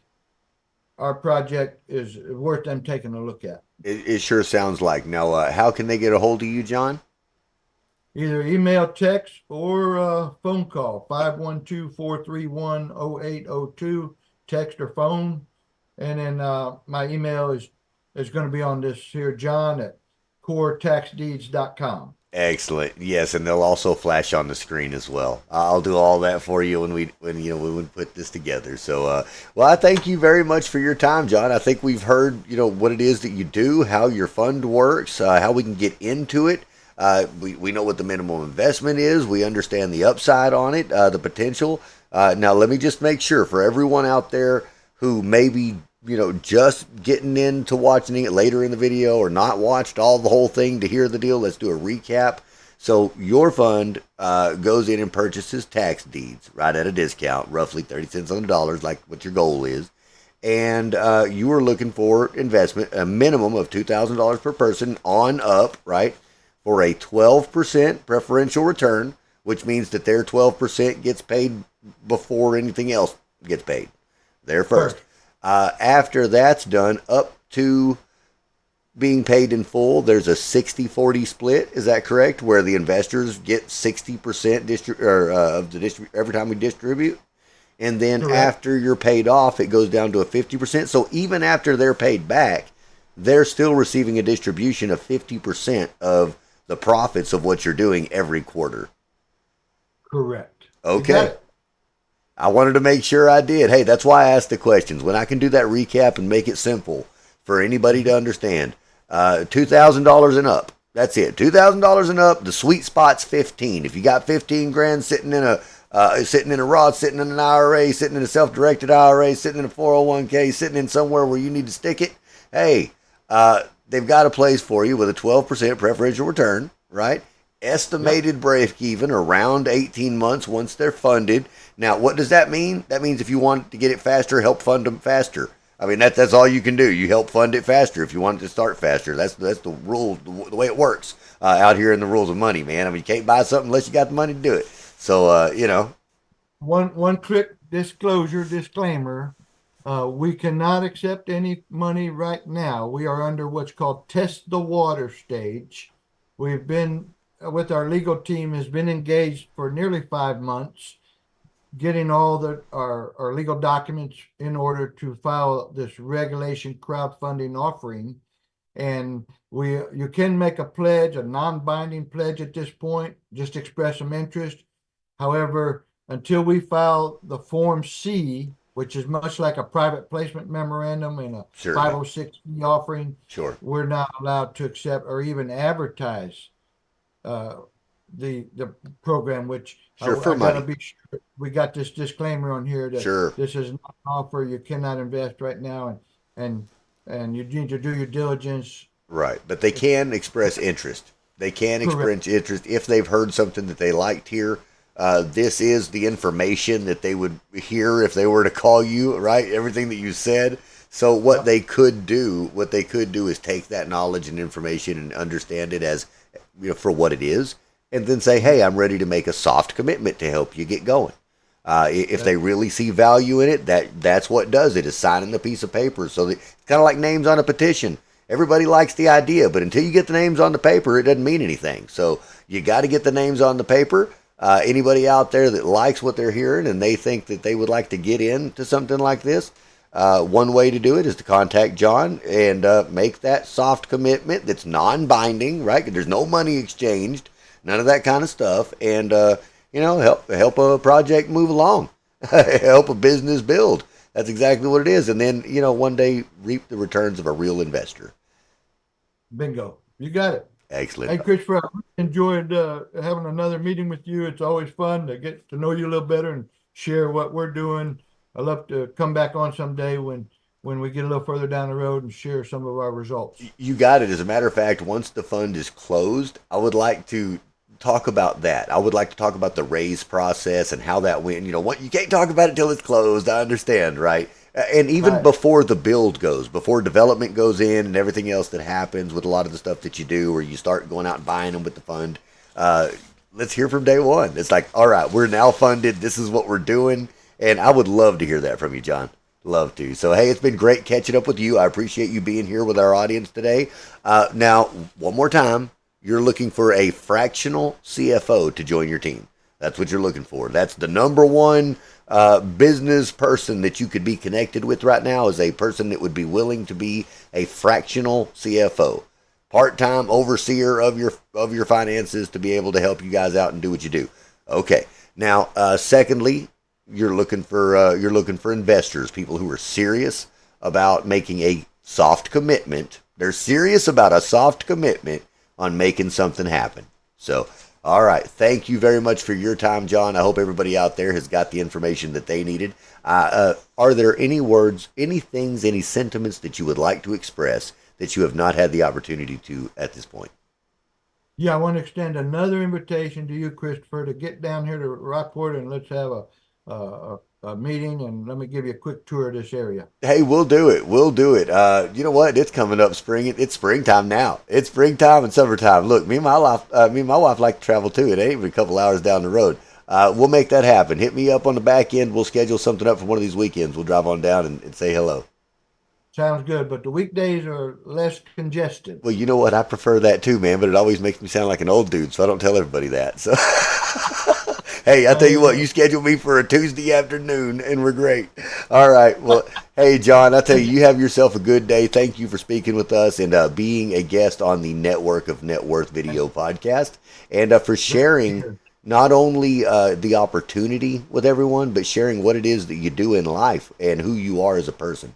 [SPEAKER 1] our project is worth them taking a look at.
[SPEAKER 2] It sure sounds like. Now, how can they get a hold of you, John?
[SPEAKER 1] Either email, text, or phone call, 512-431-0802, text or phone. And then my email is going to be on this here, John at coretaxdeeds.com.
[SPEAKER 2] Excellent. Yes, and they'll also flash on the screen as well. I'll do all that for you when we put this together. So, well, I thank you very much for your time, John. I think we've heard what it is that you do, how your fund works, how we can get into it. We know what the minimum investment is. We understand the upside on it, the potential. Now, let me just make sure for everyone out there who maybe just getting into watching it later in the video or not watched the whole thing to hear the deal. Let's do a recap. So your fund goes in and purchases tax deeds right at a discount, roughly 30 cents on the dollars, like what your goal is. And you are looking for investment, a minimum of $2,000 per person on up, right, for a 12% preferential return, which means that their 12% gets paid before anything else gets paid. They're first. After that's done, up to being paid in full, there's a 60-40 split. Is that correct? Where the investors get 60% of the every time we distribute, and then after you're paid off, it goes down to a 50%. So even after they're paid back, they're still receiving a distribution of 50% of the profits of what you're doing every quarter.
[SPEAKER 1] Correct.
[SPEAKER 2] Okay. I wanted to make sure I did. Hey, that's why I asked the questions. When I can do that recap and make it simple for anybody to understand, $2,000 and up. That's it. $2,000 and up. The sweet spot's 15. If you got 15 grand sitting in a Roth, sitting in an IRA, sitting in a self-directed IRA, sitting in a 401k, sitting in somewhere where you need to stick it, hey, they've got a place for you with a 12% preferential return, right? Estimated break even around 18 months once they're funded. Now, what does that mean? That means if you want to get it faster, help fund them faster. I mean, that's all you can do. You help fund it faster if you want it to start faster. That's the rule, the way it works out here in the rules of money, man. I mean, you can't buy something unless you got the money to do it. So,
[SPEAKER 1] One quick disclaimer. We cannot accept any money right now. We are under what's called test the water stage. We've been with our legal team has been engaged for nearly 5 months, getting all our legal documents in order to file this regulation crowdfunding offering. And you can make a pledge, a non-binding pledge at this point, just express some interest. However, until we file the Form C, which is much like a private placement memorandum and a 506 offering, we're not allowed to accept or even advertise the program, which I gotta be sure we got this disclaimer on here that this is not an offer. You cannot invest right now, and you need to do your diligence.
[SPEAKER 2] Right, but they can express interest. They can express interest if they've heard something that they liked here. This is the information that they would hear if they were to call you, right? Everything that you said. So what they could do is take that knowledge and information and understand it as, for what it is, and then say, hey, I'm ready to make a soft commitment to help you get going. If they really see value in it, that's what does it, is signing the piece of paper. So it's kind of like names on a petition. Everybody likes the idea, but until you get the names on the paper, it doesn't mean anything. So you got to get the names on the paper. Anybody out there that likes what they're hearing and they think that they would like to get into something like this, one way to do it is to contact John and make that soft commitment that's non-binding, right? There's no money exchanged, none of that kind of stuff, and help a project move along, help a business build. That's exactly what it is, and then one day reap the returns of a real investor.
[SPEAKER 1] Bingo, you got it.
[SPEAKER 2] Excellent.
[SPEAKER 1] Hey, Christopher, I enjoyed having another meeting with you. It's always fun to get to know you a little better and share what we're doing. I'd love to come back on someday when we get a little further down the road and share some of our results.
[SPEAKER 2] You got it. As a matter of fact, once the fund is closed, I would like to talk about that. I would like to talk about the raise process and how that went. You can't talk about it till it's closed. I understand, right? And even before the build goes, before development goes in and everything else that happens with a lot of the stuff that you do, or you start going out and buying them with the fund, let's hear from day one. It's like, all right, we're now funded. This is what we're doing. And I would love to hear that from you, John. Love to. So, hey, it's been great catching up with you. I appreciate you being here with our audience today. Now, one more time, you're looking for a fractional CFO to join your team. That's what you're looking for. That's the number one business person that you could be connected with right now, is a person that would be willing to be a fractional CFO, part-time overseer of your finances, to be able to help you guys out and do what you do. Okay. Now, secondly, you're looking for investors, people who are serious about making a soft commitment. They're serious about a soft commitment on making something happen. So, all right. Thank you very much for your time, John. I hope everybody out there has got the information that they needed. Are there any words, any things, any sentiments that you would like to express that you have not had the opportunity to at this point?
[SPEAKER 1] Yeah, I want to extend another invitation to you, Christopher, to get down here to Rockport and let's have a meeting, and let me give you a quick tour of this area.
[SPEAKER 2] Hey, we'll do it. We'll do it. You know what? It's coming up spring. It's springtime now. It's springtime and summertime. Look, me and my wife like to travel too. It ain't even a couple hours down the road. we'll make that happen. Hit me up on the back end. We'll schedule something up for one of these weekends. We'll drive on down and say hello.
[SPEAKER 1] Sounds good, but the weekdays are less congested.
[SPEAKER 2] Well, you know what? I prefer that too, man, but it always makes me sound like an old dude, so I don't tell everybody that. So, hey, I tell you what, you schedule me for a Tuesday afternoon, and we're great. All right. Well, hey, John, I tell you, you have yourself a good day. Thank you for speaking with us and being a guest on the Network of Net Worth video podcast, and for sharing not only the opportunity with everyone, but sharing what it is that you do in life and who you are as a person.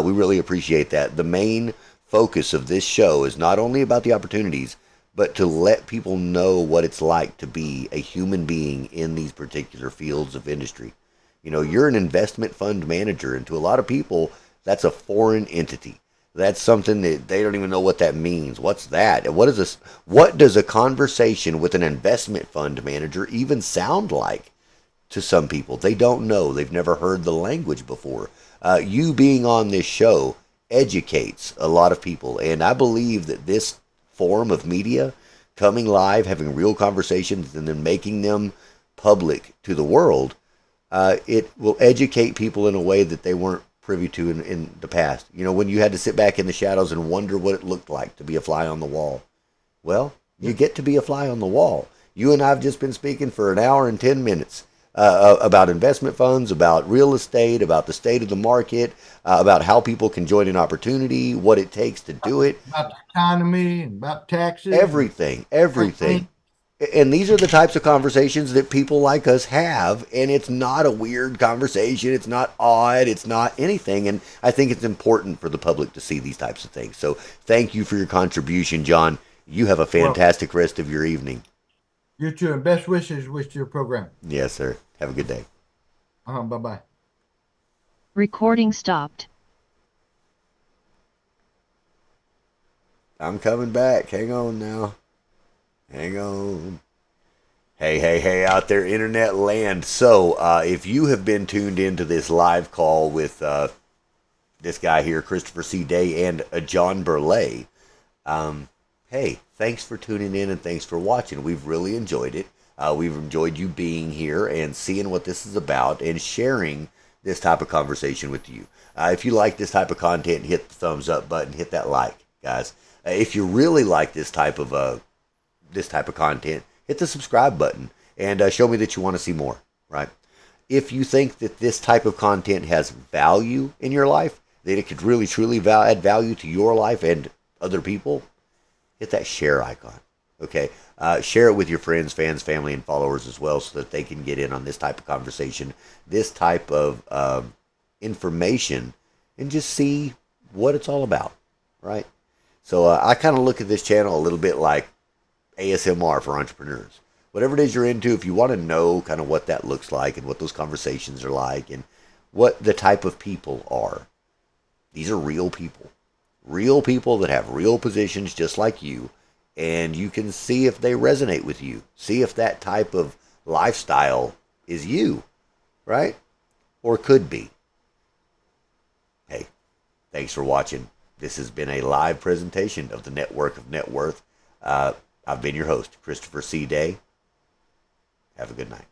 [SPEAKER 2] We really appreciate that. The main focus of this show is not only about the opportunities, but to let people know what it's like to be a human being in these particular fields of industry. You know, you're an investment fund manager, and to a lot of people, that's a foreign entity. That's something that they don't even know what that means. What's that? And what is this? What does a conversation with an investment fund manager even sound like to some people? They don't know. They've never heard the language before. You being on this show educates a lot of people, and I believe that this form of media, coming live, having real conversations, and then making them public to the world, it will educate people in a way that they weren't privy to in the past. You know, when you had to sit back in the shadows and wonder what it looked like to be a fly on the wall. Well, you get to be a fly on the wall. You and I have just been speaking for an hour and 10 minutes about investment funds, about real estate, about the state of the market, about how people can join an opportunity, what it takes to do it.
[SPEAKER 1] About the economy, about taxes.
[SPEAKER 2] Everything. And these are the types of conversations that people like us have, and it's not a weird conversation. It's not odd. It's not anything, and I think it's important for the public to see these types of things. So thank you for your contribution, John. You have a fantastic rest of your evening.
[SPEAKER 1] You too, and best wishes with your program.
[SPEAKER 2] Yes, sir. Have a good day.
[SPEAKER 1] Bye-bye.
[SPEAKER 3] Recording stopped.
[SPEAKER 2] I'm coming back. Hang on now. Hang on. Hey, out there, internet land. So, if you have been tuned into this live call with this guy here, Christopher C. Day, and John Berlet, hey, thanks for tuning in and thanks for watching. We've really enjoyed it. We've enjoyed you being here and seeing what this is about and sharing this type of conversation with you. If you like this type of content, hit the thumbs up button, hit that like, guys. If you really like this type of content, hit the subscribe button and show me that you want to see more, right? If you think that this type of content has value in your life, that it could really, truly add value to your life and other people, hit that share icon, okay? Share it with your friends, fans, family, and followers as well so that they can get in on this type of conversation, this type of information, and just see what it's all about, right? So I kind of look at this channel a little bit like ASMR for entrepreneurs. Whatever it is you're into, if you want to know kind of what that looks like and what those conversations are like and what the type of people are, these are real people. Real people that have real positions just like you, and you can see if they resonate with you. See if that type of lifestyle is you, right? Or could be. Hey, thanks for watching. This has been a live presentation of the Network of Net Worth. I've been your host, Christopher C. Day. Have a good night.